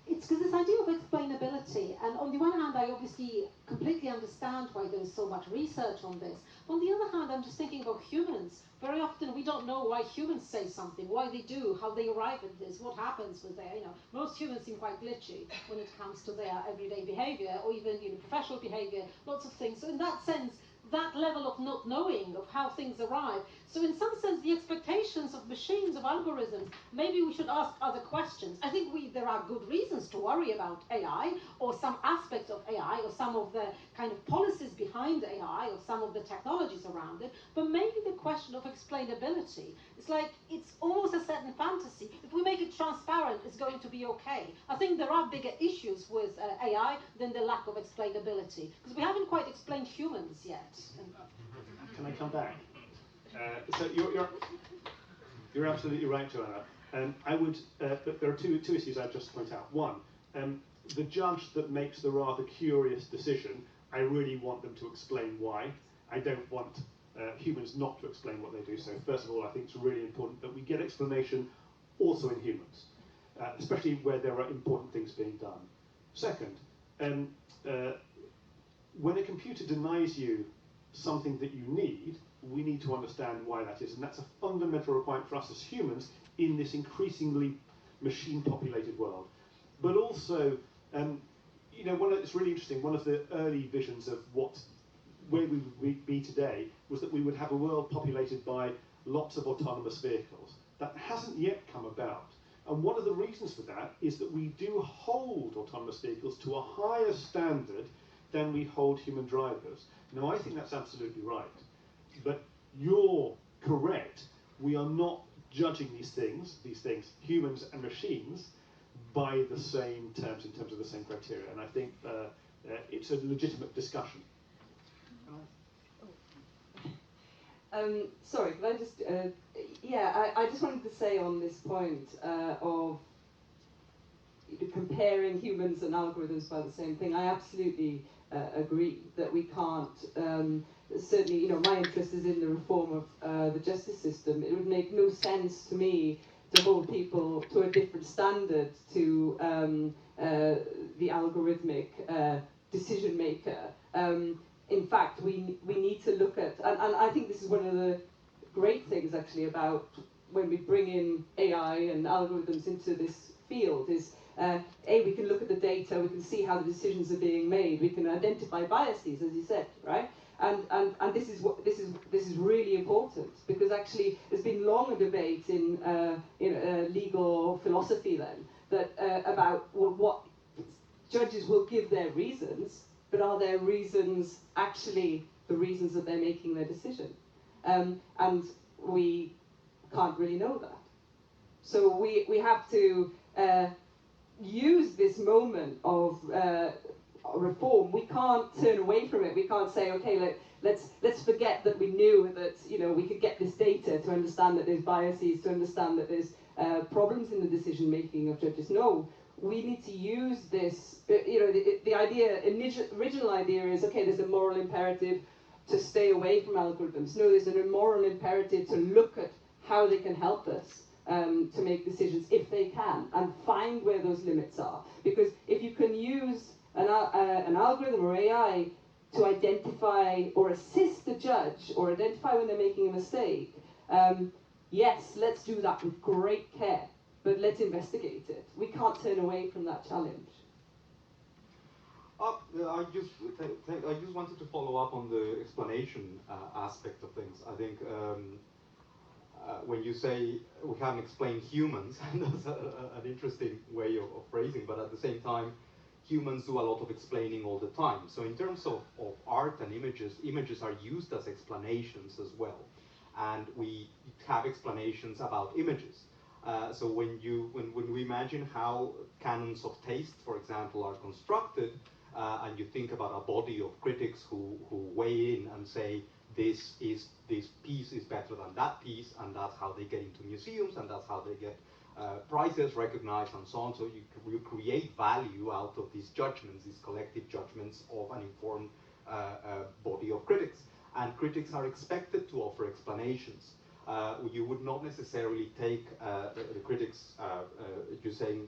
it's because this idea of explainability, and on the one hand, I obviously completely understand why there's so much research on this. On the other hand, I'm just thinking about humans. Very often, we don't know why humans say something, why they do, how they arrive at this, what happens with their, most humans seem quite glitchy when it comes to their everyday behavior, or even, professional behavior, lots of things. So in that sense, that level of not knowing of how things arrive. So in some sense, the expectations of machines, of algorithms, maybe we should ask other questions. I think there are good reasons to worry about AI, or some aspects of AI, or some of the kind of policies behind AI, or some of the technologies around it, but maybe the question of explainability, it's like, it's almost a certain fantasy. If we make it transparent, it's going to be okay. I think there are bigger issues with AI than the lack of explainability, because we haven't quite explained humans yet. Can I come back? So you're absolutely right, Joanna. I would, but there are two issues I'd just point out. One, the judge that makes the rather curious decision, I really want them to explain why. I don't want humans not to explain what they do. So first of all, I think it's really important that we get explanation also in humans, especially where there are important things being done. Second, when a computer denies you something that you need, we need to understand why that is. And that's a fundamental requirement for us as humans in this increasingly machine-populated world. But also, you know, it's really interesting, one of the early visions of where we would be today was that we would have a world populated by lots of autonomous vehicles. That hasn't yet come about. And one of the reasons for that is that we do hold autonomous vehicles to a higher standard than we hold human drivers. Now, I think that's absolutely right. But you're correct. We are not judging these things, humans and machines, by the same terms, in terms of the same criteria. And I think it's a legitimate discussion. Sorry, can I just, I just wanted to say on this point of comparing humans and algorithms by the same thing, I absolutely agree that we can't, certainly, you know, my interest is in the reform of the justice system. It would make no sense to me to hold people to a different standard to the algorithmic decision maker. In fact, we need to look at, and I think this is one of the great things actually about when we bring in AI and algorithms into this field is, we can look at the data, we can see how the decisions are being made, we can identify biases, as you said, right? And this is really important, because actually there's been long a debate in legal philosophy then that about what judges will give their reasons, but are their reasons actually the reasons that they're making their decision? And we can't really know that. So we have to use this moment of reform. We can't turn away from it. We can't say, okay, let's forget that we knew that, you know, we could get this data to understand that there's biases, to understand that there's problems in the decision making of judges. No, we need to use this. You know, the idea, original idea is, okay, there's a moral imperative to stay away from algorithms. No, there's a moral imperative to look at how they can help us to make decisions, if they can, and find where those limits are. Because if you can use an algorithm or AI to identify or assist the judge or identify when they're making a mistake, yes, let's do that with great care, but let's investigate it. We can't turn away from that challenge. I just wanted to follow up on the explanation aspect of things. I think when you say we can't explain humans, that's an interesting way of phrasing, but at the same time, humans do a lot of explaining all the time. So in terms of art and images, images are used as explanations as well. And we have explanations about images. So when we imagine how canons of taste, for example, are constructed, and you think about a body of critics who weigh in and say, this piece is better than that piece, and that's how they get into museums, and that's how they get prizes recognized, and so on. So you create value out of these judgments, these collective judgments of an informed body of critics. And critics are expected to offer explanations. You would not necessarily take the critics, you're saying,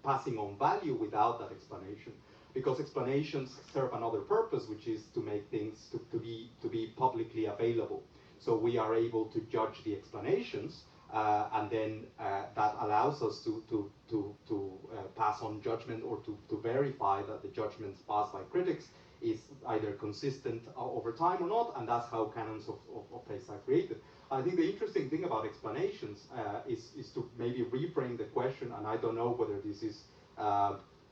passing on value without that explanation, because explanations serve another purpose, which is to make things to be publicly available. So we are able to judge the explanations, and then that allows us to pass on judgment, or to verify that the judgments passed by critics is either consistent over time or not, and that's how canons of taste are created. I think the interesting thing about explanations is to maybe reframe the question, and I don't know whether this is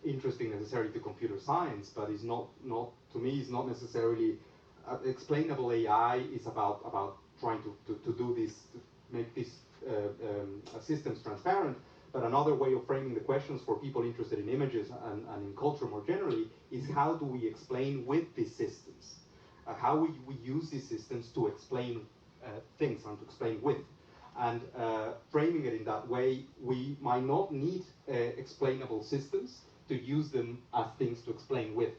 interesting necessarily to computer science, but it's not to me, it's not necessarily explainable AI is about trying to do this, to make these systems transparent. But another way of framing the questions for people interested in images and in culture more generally is how do we explain with these systems? How we use these systems to explain things and to explain with. And framing it in that way, we might not need explainable systems to use them as things to explain with,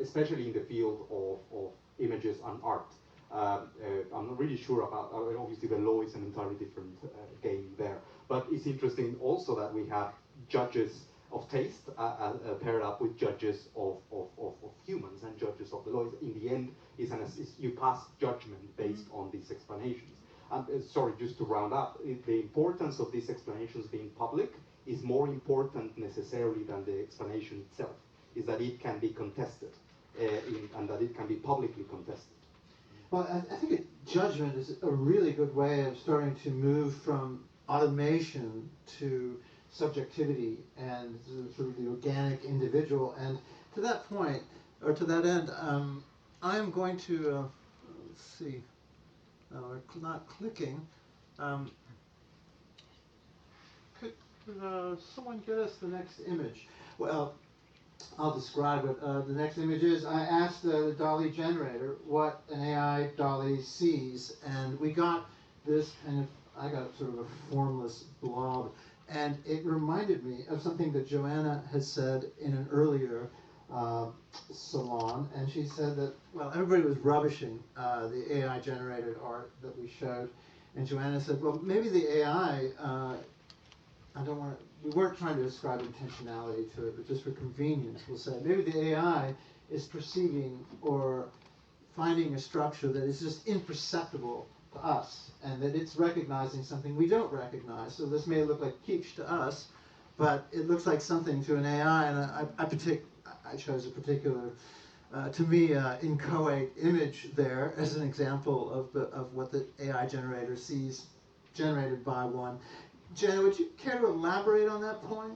especially in the field of images and art. I'm not really sure about, obviously the law is an entirely different game there, but it's interesting also that we have judges of taste paired up with judges of humans and judges of the law. In the end, you pass judgment based on these explanations. And sorry, just to round up, the importance of these explanations being public is more important necessarily than the explanation itself, is that it can be contested and that it can be publicly contested. Well, I think judgment is a really good way of starting to move from automation to subjectivity and sort of the organic individual. And to that point, or to that end, I'm going to, let's see, we're not clicking. Could someone get us the next image? Well, I'll describe what the next image is. I asked the DALL-E generator what an AI DALL-E sees, and we got this kind of, I got sort of a formless blob, and it reminded me of something that Joanna had said in an earlier salon, and she said that, well, everybody was rubbishing the AI generated art that we showed, and Joanna said, well, maybe the AI, we weren't trying to ascribe intentionality to it, but just for convenience, we'll say, maybe the AI is perceiving or finding a structure that is just imperceptible to us, and that it's recognizing something we don't recognize. So this may look like kitsch to us, but it looks like something to an AI, and I chose a particular, to me, inchoate image there as an example of what the AI generator sees generated by one. Jenna, would you care to elaborate on that point?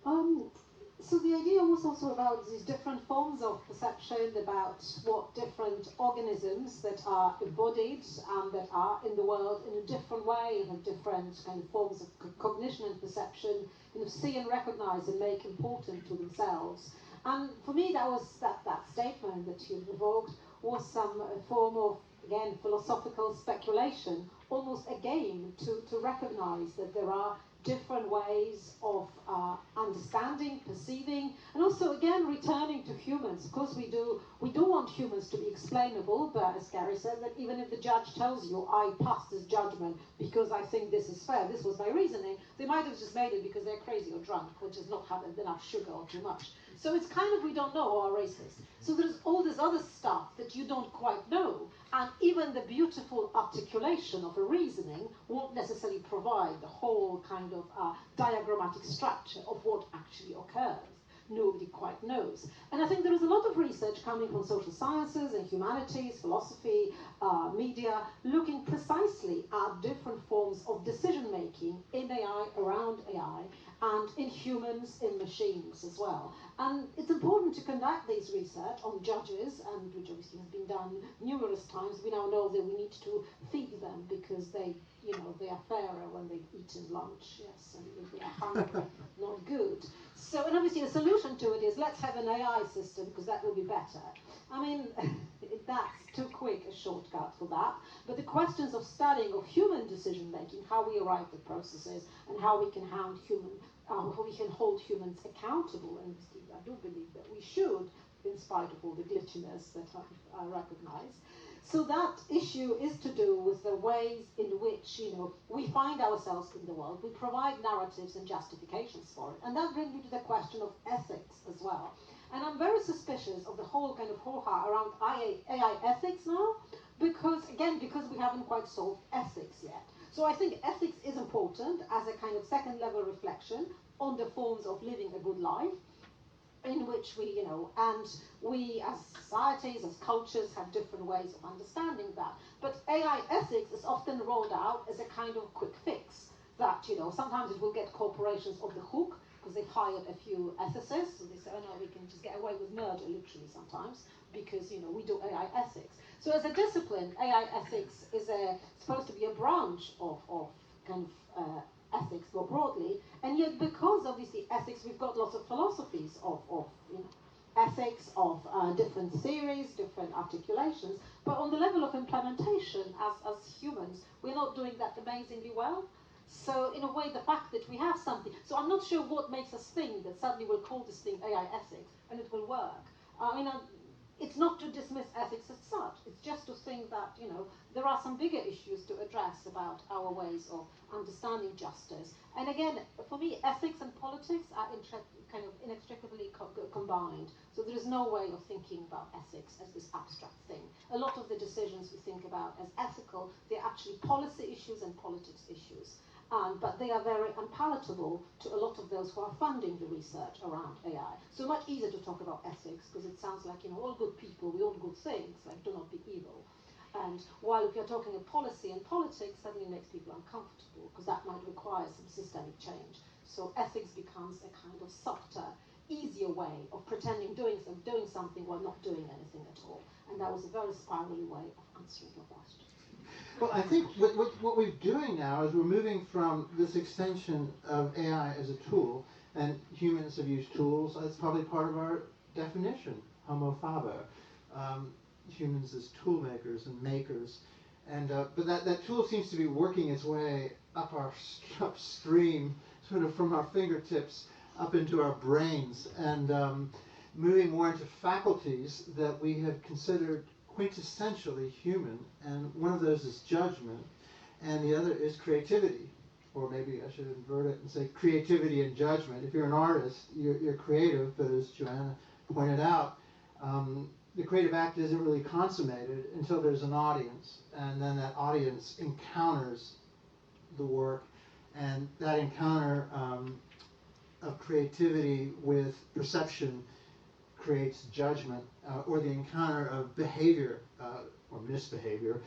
So the idea was also about these different forms of perception, about what different organisms that are embodied and that are in the world in a different way and have different kind of forms of cognition and perception, kind of see and recognize and make important to themselves. And for me, that was that statement that you evoked was some form of, again, philosophical speculation, almost a game to recognize that there are different ways of understanding, perceiving, and also, again, returning to humans. Of course, we do want humans to be explainable, but as Cari said, that even if the judge tells you, I passed this judgment because I think this is fair, this was my reasoning, they might have just made it because they're crazy or drunk, or just not having enough sugar or too much. So it's kind of, we don't know, or are racist. So there's all this other stuff that you don't quite know, and even the beautiful articulation of a reasoning won't necessarily provide the whole kind of diagrammatic structure of what actually occurs. Nobody quite knows. And I think there is a lot of research coming from social sciences and humanities, philosophy, media, looking precisely at different forms of decision-making in AI, around AI, and in humans, in machines as well. And it's important to conduct these research on judges, and which obviously has been done numerous times. We now know that we need to feed them because they are fairer when they've eaten lunch, yes, and if they are hungry, not good. So, and obviously a solution to it is let's have an AI system because that will be better. I mean, that's too quick a shortcut for that. But the questions of studying of human decision making, how we arrive at processes, and how we can hold humans accountable, and I do believe that we should, in spite of all the glitchiness that I recognize. So that issue is to do with the ways in which, we find ourselves in the world. We provide narratives and justifications for it. And that brings me to the question of ethics as well. And I'm very suspicious of the whole kind of hoo-ha around AI ethics now, because we haven't quite solved ethics yet. So I think ethics is important as a kind of second-level reflection on the forms of living a good life. in which we, and we as societies, as cultures, have different ways of understanding that. But AI ethics is often rolled out as a kind of quick fix that, sometimes it will get corporations off the hook because they've hired a few ethicists, so they say, oh no, we can just get away with murder, literally sometimes, because, we do AI ethics. So as a discipline, AI ethics is supposed to be a branch of kind of ethics more broadly, and yet because obviously ethics, we've got lots of philosophies of ethics, of different theories, different articulations, but on the level of implementation as humans, we're not doing that amazingly well. So in a way, the fact that we have something, so I'm not sure what makes us think that suddenly we'll call this thing AI ethics and it will work. It's not to dismiss ethics as such. It's just to think that, there are some bigger issues to address about our ways of understanding justice. And again, for me, ethics and politics are kind of inextricably combined. So there is no way of thinking about ethics as this abstract thing. A lot of the decisions we think about as ethical, they're actually policy issues and politics issues. But they are very unpalatable to a lot of those who are funding the research around AI. So much easier to talk about ethics because it sounds like, all good people, we all good things, like do not be evil. And while if you're talking of policy and politics, suddenly makes people uncomfortable because that might require some systemic change. So ethics becomes a kind of softer, easier way of pretending doing something while not doing anything at all. And that was a very spirally way of answering your question. Well, I think what we're doing now is we're moving from this extension of AI as a tool, and humans have used tools. That's probably part of our definition, homo faber, humans as tool makers and makers. And but that tool seems to be working its way upstream, sort of from our fingertips up into our brains, and moving more into faculties that we have considered quintessentially human, and one of those is judgment, and the other is creativity, or maybe I should invert it and say creativity and judgment. If you're an artist, you're creative, but as Joanna pointed out, the creative act isn't really consummated until there's an audience, and then that audience encounters the work, and that encounter of creativity with perception creates judgment, or the encounter of behavior or misbehavior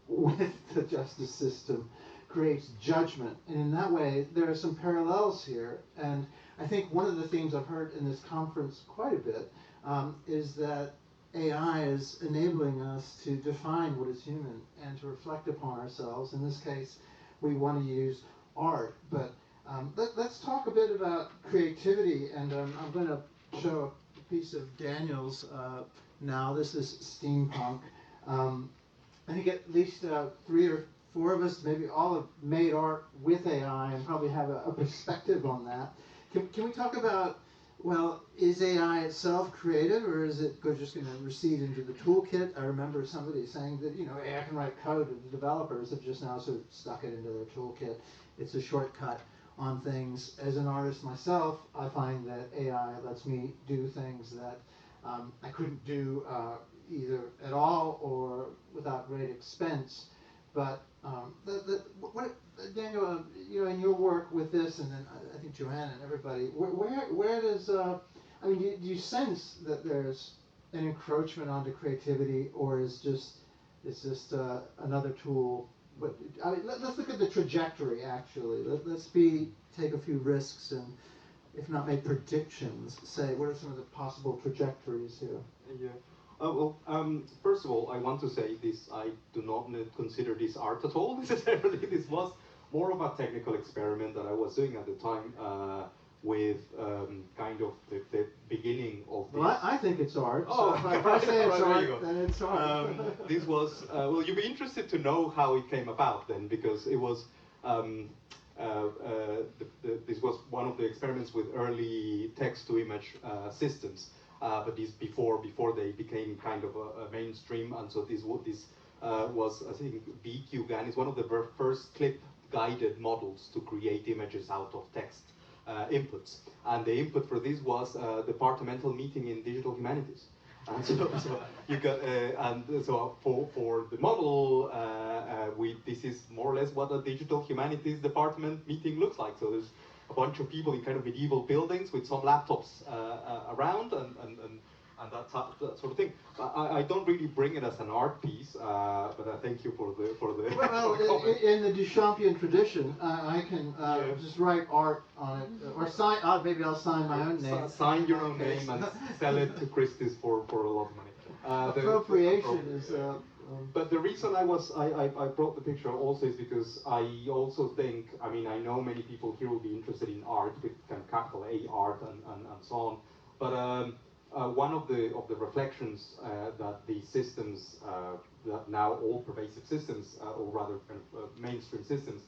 with the justice system creates judgment. And in that way, there are some parallels here. And I think one of the themes I've heard in this conference quite a bit is that AI is enabling us to define what is human and to reflect upon ourselves. In this case, we want to use art. But let's talk a bit about creativity. And I'm going to show a piece of Daniel's now. This is steampunk. I think at least 3 or 4 of us, maybe all, have made art with AI and probably have a perspective on that. Can we talk about, well, is AI itself creative, or is it just going to recede into the toolkit? I remember somebody saying that, AI can write code, and the developers have just now sort of stuck it into their toolkit. It's a shortcut on things. As an artist myself, I find that AI lets me do things that I couldn't do either at all or without great expense. But Daniel, in your work with this, and then I think Joanna and everybody, where does do you sense that there's an encroachment onto creativity, or is it's just another tool? But let's look at the trajectory. Actually, let's take a few risks and, if not make predictions, say what are some of the possible trajectories here? Yeah. First of all, I want to say this: I do not consider this art at all necessarily. This was more of a technical experiment that I was doing at the time with kind of the beginning of this. Well, I think it's art. Oh, so if I say it's right, art, then it's art. This was, well, you'd be interested to know how it came about then, because it was, this was one of the experiments with early text-to-image systems. But this before they became kind of a mainstream, and so this was, I think, BQ-GAN is one of the first clip-guided models to create images out of text inputs. And the input for this was a departmental meeting in digital humanities. And so you got, and so for the model, this is more or less what a digital humanities department meeting looks like. So there's a bunch of people in kind of medieval buildings with some laptops around and that sort of thing. I don't really bring it as an art piece, but I thank you for the Well, in the Duchampian tradition, I can just write art on it, or sign. Maybe I'll sign my own name. Sign your own name and sell it to Christie's for a lot of money. Appropriation is. But the reason I brought the picture also is because I also think, I mean, I know many people here will be interested in art with kind of capital A art and so on, but one of the reflections that these systems, that now all pervasive systems, or rather kind of mainstream systems,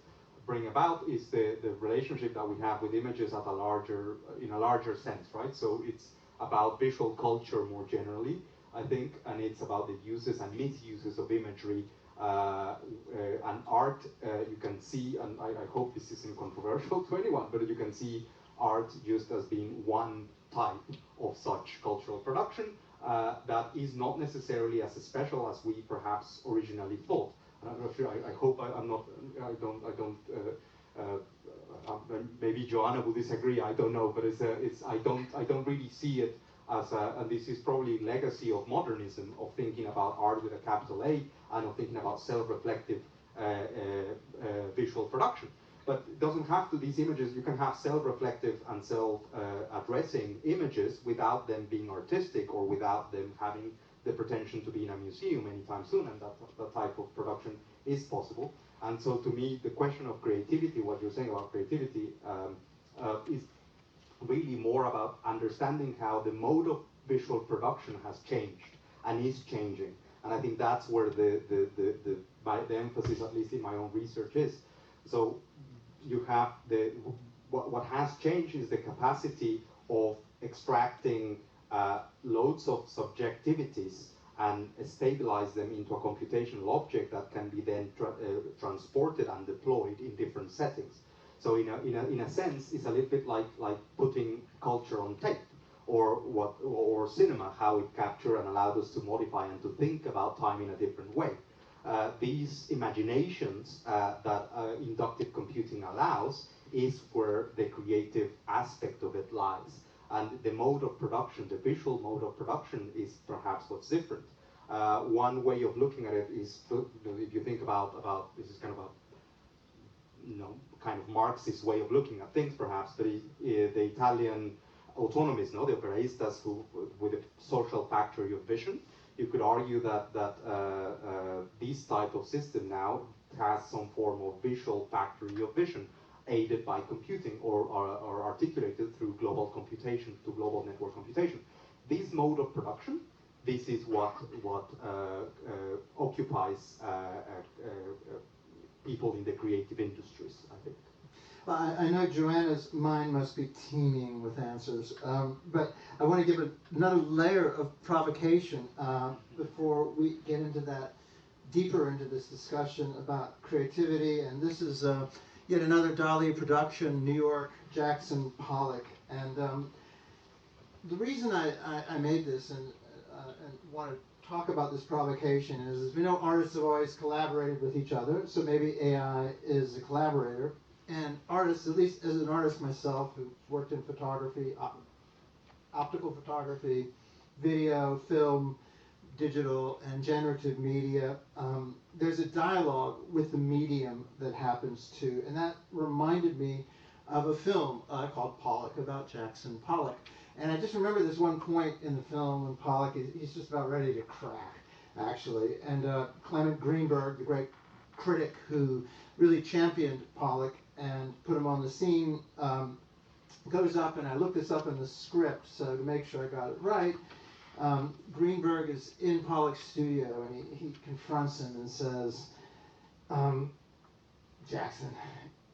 bring about is the relationship that we have with images at in a larger sense, right? So it's about visual culture more generally, I think, and it's about the uses and misuses of imagery and art. You can see, and I hope this isn't controversial to anyone, but you can see art just as being one type of such cultural production that is not necessarily as special as we perhaps originally thought. I hope maybe Joanna will disagree. I don't know, but I don't really see it as and this is probably legacy of modernism, of thinking about art with a capital A and of thinking about self-reflective visual production. But it doesn't have to, these images, you can have self-reflective and self-addressing images without them being artistic or without them having the pretension to be in a museum anytime soon, and that type of production is possible. And so to me, the question of creativity, what you're saying about creativity, is really more about understanding how the mode of visual production has changed and is changing. And I think that's where the emphasis, at least in my own research, is. So you have what has changed is the capacity of extracting loads of subjectivities and stabilize them into a computational object that can be then transported and deployed in different settings. So in a sense, it's a little bit like putting culture on tape, or cinema, how it captured and allowed us to modify and to think about time in a different way. These imaginations that inductive computing allows is where the creative aspect of it lies. And the mode of production, the visual mode of production, is perhaps what's different. One way of looking at it is, if you think about this is kind of a kind of Marxist way of looking at things, perhaps, but the Italian autonomists, the operaistas, who with a social factory of vision, you could argue that this type of system now has some form of visual factory of vision, aided by computing or articulated through global computation, through global network computation. This mode of production, this is what occupies people in the creative industries, I think. Well, I know Joanna's mind must be teeming with answers, but I want to give another layer of provocation before we get into that, deeper into this discussion about creativity. And this is yet another Dali production, New York, Jackson Pollock. And the reason I made this and want to talk about this provocation is we know artists have always collaborated with each other, so maybe AI is a collaborator. And artists, at least as an artist myself, who worked in photography, optical photography, video, film, digital, and generative media, there's a dialogue with the medium that happens too. And that reminded me of a film called Pollock, about Jackson Pollock. And I just remember this one point in the film when Pollock, he's just about ready to crack, actually. And Clement Greenberg, the great critic who really championed Pollock and put him on the scene, goes up, and I looked this up in the script so to make sure I got it right. Greenberg is in Pollock's studio, and he confronts him and says, Jackson,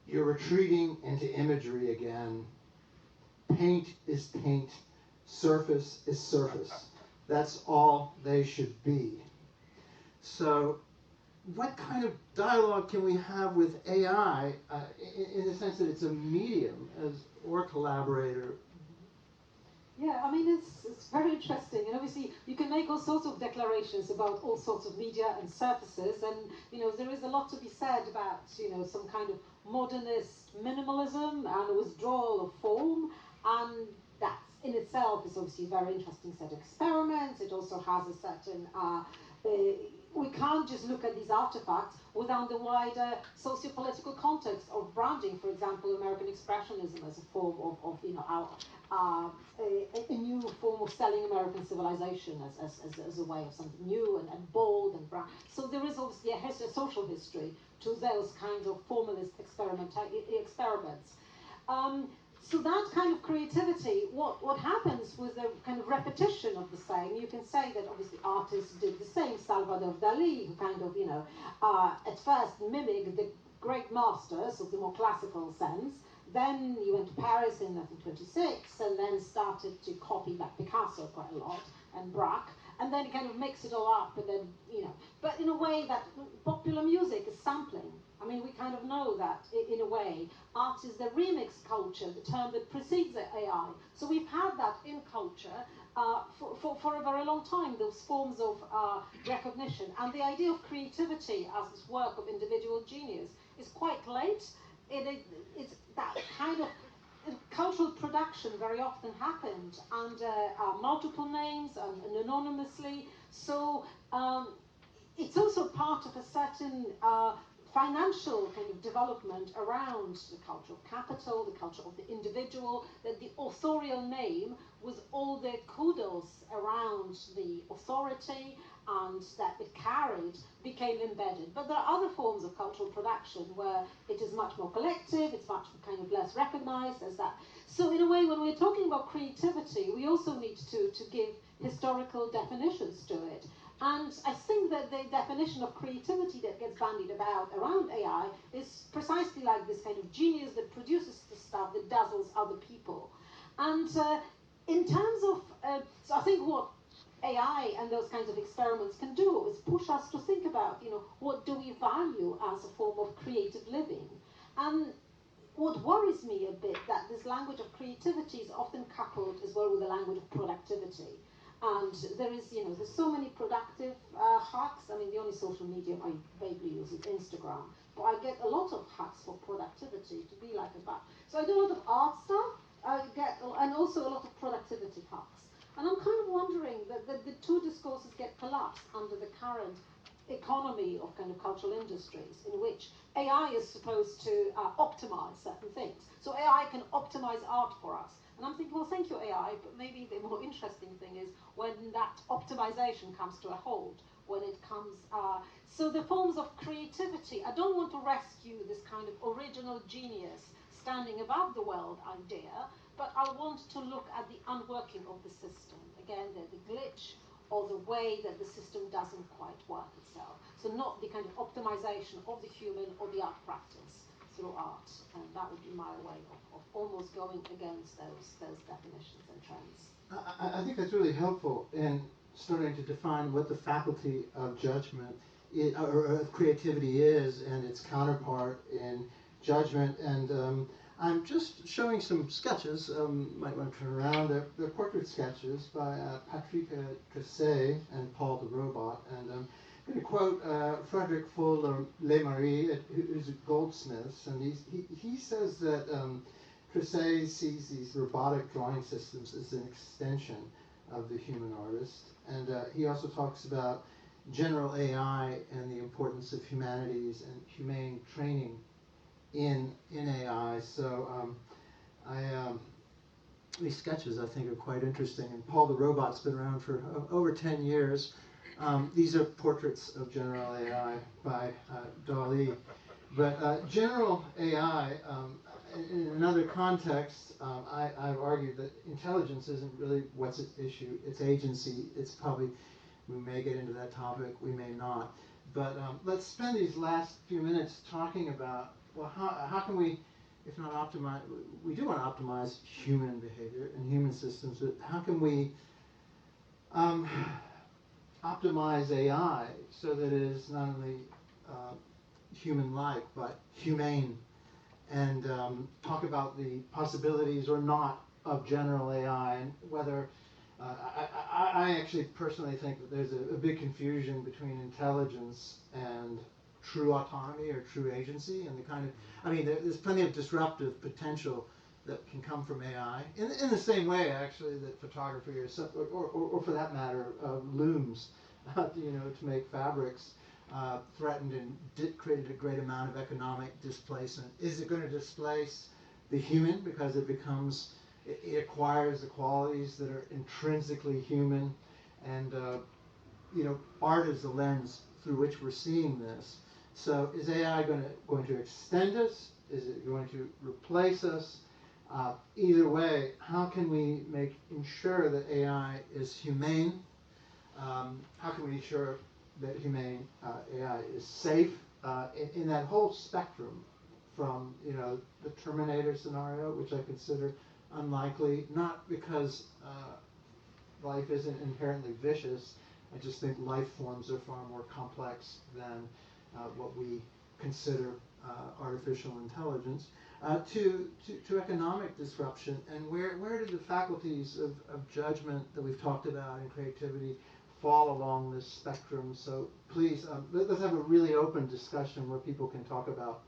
you're retreating into imagery again. Paint is paint, surface is surface. That's all they should be. So what kind of dialogue can we have with AI in the sense that it's a medium or collaborator? Yeah, I mean, it's very interesting, and obviously you can make all sorts of declarations about all sorts of media and surfaces, and there is a lot to be said about some kind of modernist minimalism and withdrawal of form, and that in itself is obviously a very interesting set of experiments. It also has a certain, we can't just look at these artifacts without the wider socio-political context of branding. For example, American Expressionism as a form of a new form of selling American civilization as a way of something new and bold and brown. So there is obviously a social history to those kinds of formalist experiments. So that kind of creativity, what happens with the kind of repetition of the same, you can say that obviously artists did the same. Salvador Dali, who kind of, at first mimicked the great masters of the more classical sense. Then he went to Paris in 1926 and then started to copy like Picasso quite a lot and Braque. And then he kind of mixed it all up and then, but in a way that popular music is sampling. I mean, we kind of know that in a way. Art is the remix culture, the term that precedes the AI. So we've had that in culture for a very long time, those forms of recognition. And the idea of creativity as this work of individual genius is quite late. It's that kind of cultural production very often happened under multiple names and anonymously. So it's also part of a certain financial kind of development around the culture of capital, the culture of the individual, that the authorial name with all the kudos around the authority and that it carried became embedded. But there are other forms of cultural production where it is much more collective, it's much kind of less recognized as that. So in a way, when we're talking about creativity, we also need to give historical definitions to it. And I think that the definition of creativity that gets bandied about around AI is precisely like this kind of genius that produces the stuff that dazzles other people. And in terms of, so I think what AI and those kinds of experiments can do is push us to think about, what do we value as a form of creative living? And what worries me a bit that this language of creativity is often coupled as well with the language of productivity. And there is, there's so many productive hacks. I mean, the only social medium I vaguely use is Instagram. But I get a lot of hacks for productivity to be like a bat. So I do a lot of art stuff, and also a lot of productivity hacks. And I'm kind of wondering that the two discourses get collapsed under the current economy of kind of cultural industries in which AI is supposed to optimize certain things. So AI can optimize art for us. And I'm thinking, well, thank you, AI, but maybe the more interesting thing is when that optimization comes to a halt, when it comes... so the forms of creativity, I don't want to rescue this kind of original genius standing above the world idea, but I want to look at the unworking of the system. Again, the glitch or the way that the system doesn't quite work itself. So not the kind of optimization of the human or the art practice through art. And that would be my way of almost going against those definitions and trends. I think that's really helpful in starting to define what the faculty of judgment or creativity is and its counterpart in judgment. And I'm just showing some sketches. Might want to turn around. They're portrait sketches by Patrick Tresset and Paul the Robot. And I'm going to quote Frederick Full-Lemarie, who's a goldsmith, and he says that Tresset sees these robotic drawing systems as an extension of the human artist. And he also talks about general AI and the importance of humanities and humane training in AI. So these sketches I think are quite interesting. And Paul the Robot's been around for over 10 years. These are portraits of general AI by Dali. But general AI, in another context, I've argued that intelligence isn't really what's at issue. It's agency. It's probably, we may get into that topic, we may not. But let's spend these last few minutes talking about, well, how can we, if not optimize, we do want to optimize human behavior and human systems, but how can we optimize AI so that it is not only human-like, but humane, and talk about the possibilities or not of general AI, and whether, I actually personally think that there's a big confusion between intelligence and true autonomy or true agency, and the kind of, I mean, there's plenty of disruptive potential that can come from AI, in the same way, actually, that photography or for that matter, looms, to make fabrics, threatened and created a great amount of economic displacement. Is it going to displace the human because it acquires the qualities that are intrinsically human, and art is the lens through which we're seeing this. So is AI going to extend us? Is it going to replace us? Either way, how can we ensure that AI is humane? How can we ensure that humane AI is safe in that whole spectrum, from the Terminator scenario, which I consider unlikely, not because life isn't inherently vicious. I just think life forms are far more complex than what we consider artificial intelligence, to economic disruption, and where do the faculties of judgment that we've talked about and creativity fall along this spectrum? So please, let's have a really open discussion where people can talk about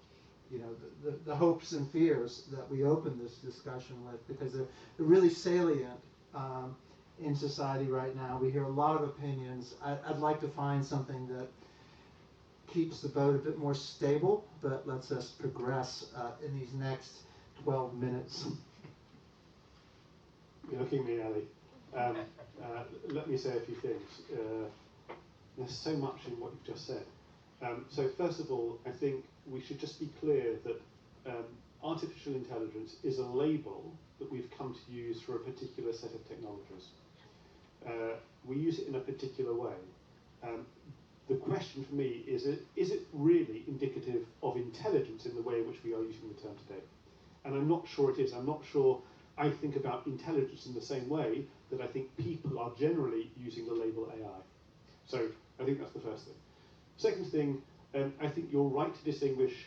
the hopes and fears that we open this discussion with, because they're really salient in society right now. We hear a lot of opinions. I'd like to find something that keeps the boat a bit more stable, but lets us progress in these next 12 minutes. You're looking at me, Ali. Let me say a few things. There's so much in what you've just said. So first of all, I think we should just be clear that artificial intelligence is a label that we've come to use for a particular set of technologies. We use it in a particular way. The question for me is it really indicative of intelligence in the way in which we are using the term today? And I'm not sure it is. I'm not sure I think about intelligence in the same way that I think people are generally using the label AI. So I think that's the first thing. Second thing, I think you're right to distinguish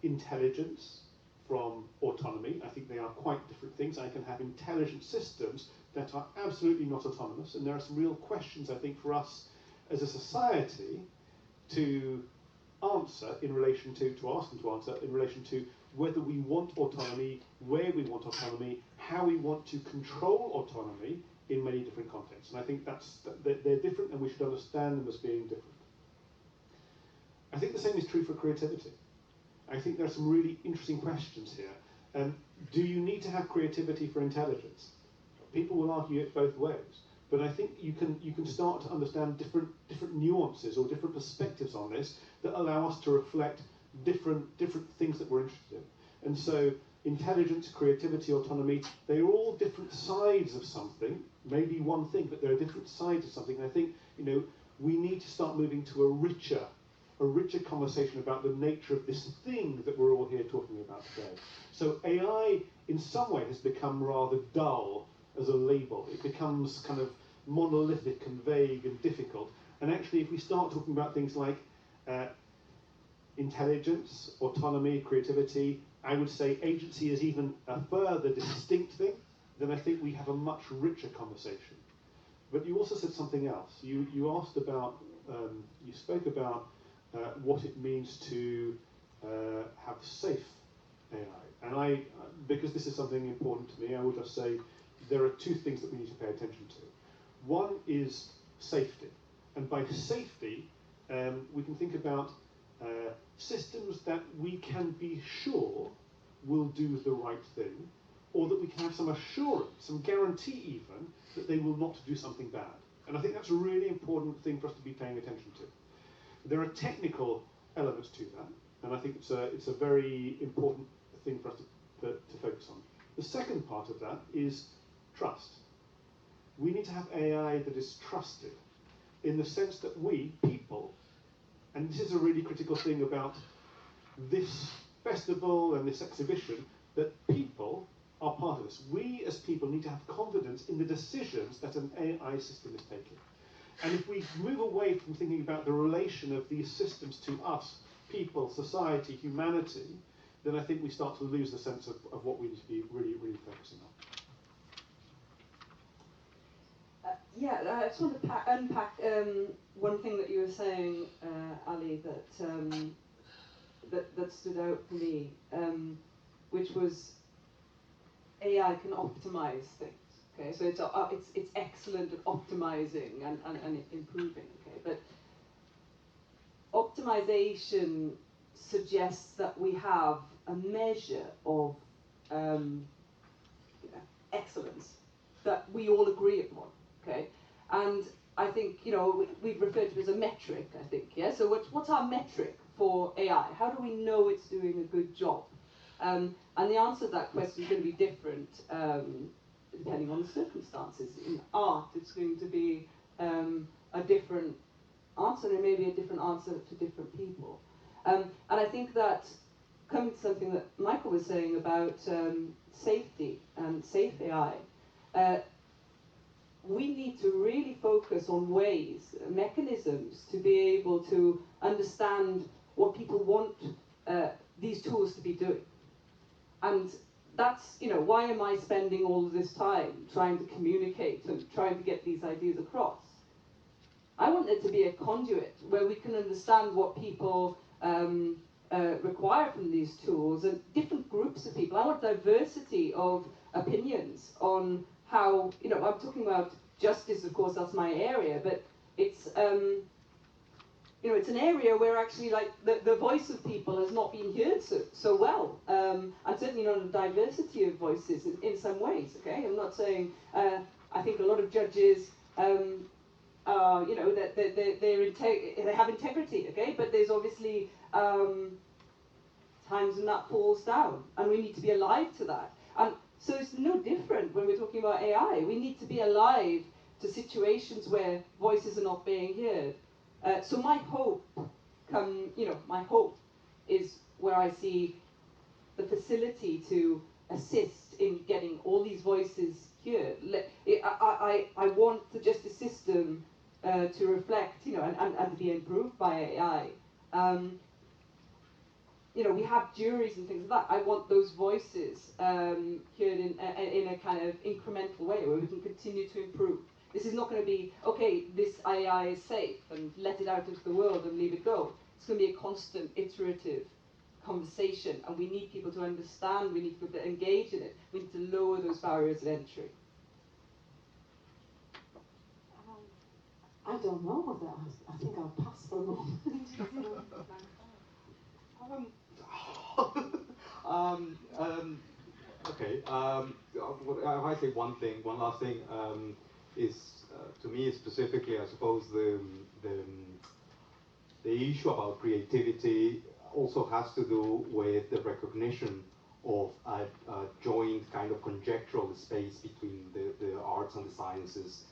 intelligence from autonomy. I think they are quite different things. I can have intelligent systems that are absolutely not autonomous, and there are some real questions, I think, for us as a society to answer in relation to ask and to answer in relation to whether we want autonomy, where we want autonomy, how we want to control autonomy in many different contexts. And I think they're different, and we should understand them as being different. I think the same is true for creativity. I think there are some really interesting questions here. Do you need to have creativity for intelligence? People will argue it both ways. But I think you can start to understand different nuances or different perspectives on this that allow us to reflect different things that we're interested in. And so intelligence, creativity, autonomy, they're all different sides of something, maybe one thing, but they're different sides of something. And I think we need to start moving to a richer conversation about the nature of this thing that we're all here talking about today. So AI, in some way, has become rather dull as a label. It becomes kind of monolithic and vague and difficult. And actually, if we start talking about things like intelligence, autonomy, creativity, I would say agency is even a further distinct thing, then I think we have a much richer conversation. But you also said something else. You asked about, you spoke about what it means to have safe AI. And because this is something important to me, I will just say there are two things that we need to pay attention to. One is safety. And by safety, we can think about systems that we can be sure will do the right thing, or that we can have some assurance, some guarantee even, that they will not do something bad. And I think that's a really important thing for us to be paying attention to. There are technical elements to that, and I think it's a very important thing for us to focus on. The second part of that is trust. We need to have AI that is trusted, in the sense that we, people, and this is a really critical thing about this festival and this exhibition, that people are part of this. We as people need to have confidence in the decisions that an AI system is taking. And if we move away from thinking about the relation of these systems to us, people, society, humanity, then I think we start to lose the sense of what we need to be really, really focusing on. I just want to unpack one thing that you were saying, Ali, that that stood out for me, which was AI can optimize things. Okay, so it's excellent at optimizing and improving. Okay, but optimization suggests that we have a measure of excellence that we all agree upon. Okay, and I think we've referred to it as a metric. I think So what's our metric for AI? How do we know it's doing a good job? And the answer to that question is going to be different depending on the circumstances. In art, it's going to be a different answer, and maybe a different answer to different people. And I think that coming to something that Michael was saying about safety and safe AI, we need to really focus on ways, mechanisms to be able to understand what people want these tools to be doing. And that's, why am I spending all of this time trying to communicate and trying to get these ideas across? I want there to be a conduit where we can understand what people require from these tools, and different groups of people. I want diversity of opinions on how, I'm talking about justice, of course, that's my area, but it's, it's an area where actually the voice of people has not been heard so well, and certainly not a diversity of voices in some ways, okay? I'm not saying, I think a lot of judges, that they have integrity, okay? But there's obviously times when that falls down, and we need to be alive to that. And so it's no different when we're talking about AI. We need to be alive to situations where voices are not being heard. So my hope is where I see the facility to assist in getting all these voices heard. I want the justice system to reflect, and to be improved by AI. We have juries and things like that. I want those voices heard in a kind of incremental way where we can continue to improve. This is not going to be, okay, this AI is safe and let it out into the world and leave it go. It's going to be a constant, iterative conversation, and we need people to understand, we need people to engage in it, we need to lower those barriers of entry. I don't know whether I think I'll pass for a moment. Okay. If I say one last thing, is to me specifically, I suppose the issue about creativity also has to do with the recognition of a joint kind of conjectural space between the arts and the sciences.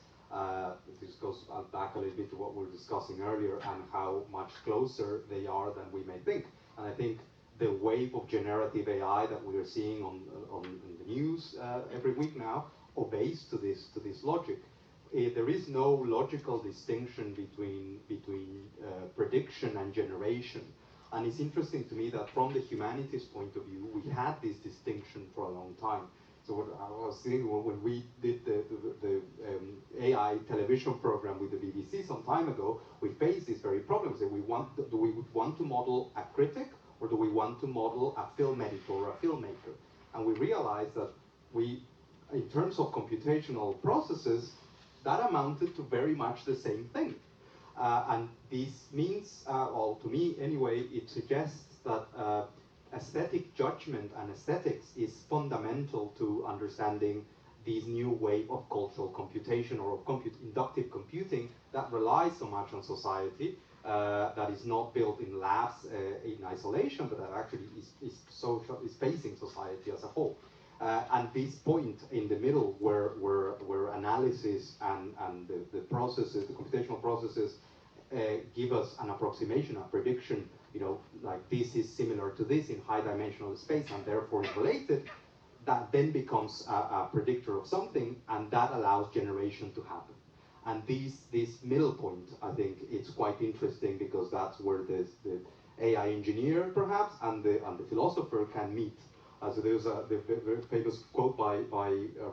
This goes back a little bit to what we were discussing earlier, and how much closer they are than we may think. And I think the wave of generative AI that we are seeing on the news every week now obeys to this logic. There is no logical distinction between prediction and generation. And it's interesting to me that from the humanities point of view, we had this distinction for a long time. So what I was thinking when we did the AI television program with the BBC some time ago, we faced this very problem. So do we want to model a critic, or do we want to model a film editor or a filmmaker? And we realized that in terms of computational processes, that amounted to very much the same thing. And this means, well, to me anyway, it suggests that aesthetic judgment and aesthetics is fundamental to understanding this new wave of cultural computation, or of inductive computing that relies so much on society, that is not built in labs in isolation, but that actually is facing society as a whole. And this point in the middle, where analysis and the processes, the computational processes, give us an approximation, a prediction, like this is similar to this in high dimensional space and therefore is related, that then becomes a predictor of something, and that allows generation to happen. And this middle point, I think it's quite interesting, because that's where the AI engineer perhaps and the philosopher can meet. So there's the very famous quote by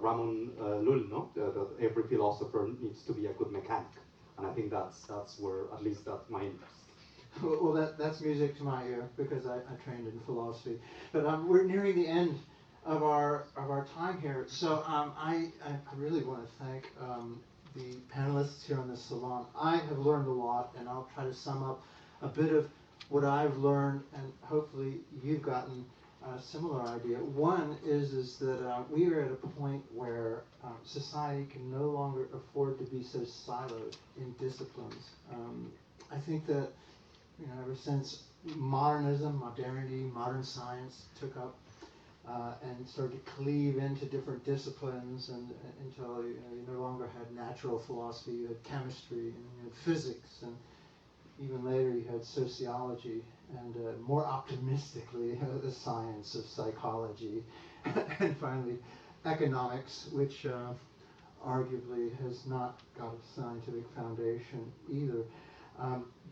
Ramon Lull, no? That every philosopher needs to be a good mechanic. And I think that's where, at least that's my interest. Well, that's music to my ear because I trained in philosophy. But we're nearing the end of our time here, so I really want to thank the panelists here on this salon. I have learned a lot, and I'll try to sum up a bit of what I've learned, and hopefully you've gotten a similar idea. One is that we are at a point where society can no longer afford to be so siloed in disciplines. I think that ever since modernity, modern science took up and started to cleave into different disciplines, and until you no longer had natural philosophy, you had chemistry, and you had physics, and even later you had sociology, and more optimistically the science of psychology, and finally economics, which arguably has not got a scientific foundation either.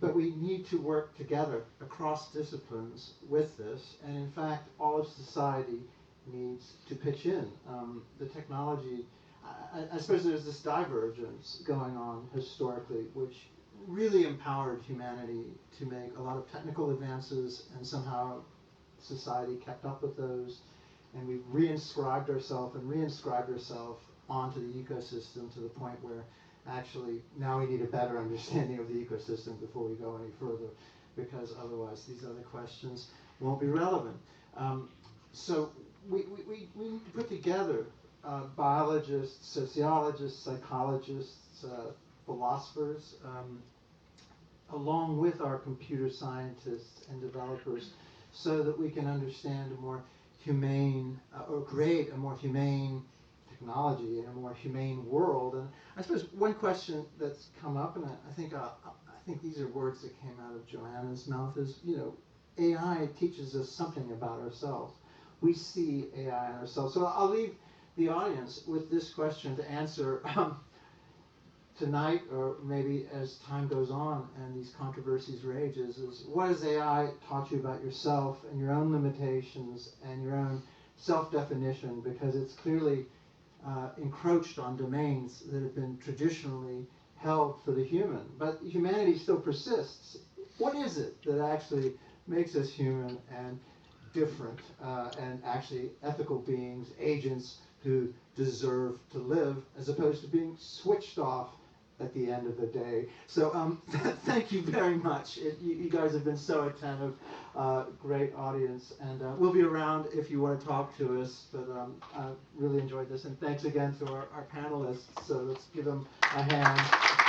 But we need to work together across disciplines with this, and in fact, all of society needs to pitch in. The technology, I suppose there's this divergence going on historically, which really empowered humanity to make a lot of technical advances, and somehow society kept up with those, and we reinscribed ourselves onto the ecosystem to the point where actually now we need a better understanding of the ecosystem before we go any further, because otherwise these other questions won't be relevant. So we need to put together biologists, sociologists, psychologists, philosophers, along with our computer scientists and developers, so that we can understand a more humane, or create a more humane technology and a more humane world. And I suppose one question that's come up, and I think these are words that came out of Joanna's mouth, is AI teaches us something about ourselves. We see AI in ourselves. So I'll leave the audience with this question to answer tonight, or maybe as time goes on and these controversies rage, is what has AI taught you about yourself and your own limitations and your own self-definition, because it's clearly encroached on domains that have been traditionally held for the human. But humanity still persists. What is it that actually makes us human and different, and actually ethical beings, agents who deserve to live, as opposed to being switched off at the end of the day? So thank you very much. You guys have been so attentive, great audience, and we'll be around if you want to talk to us, but I really enjoyed this, and thanks again to our panelists. So let's give them a hand.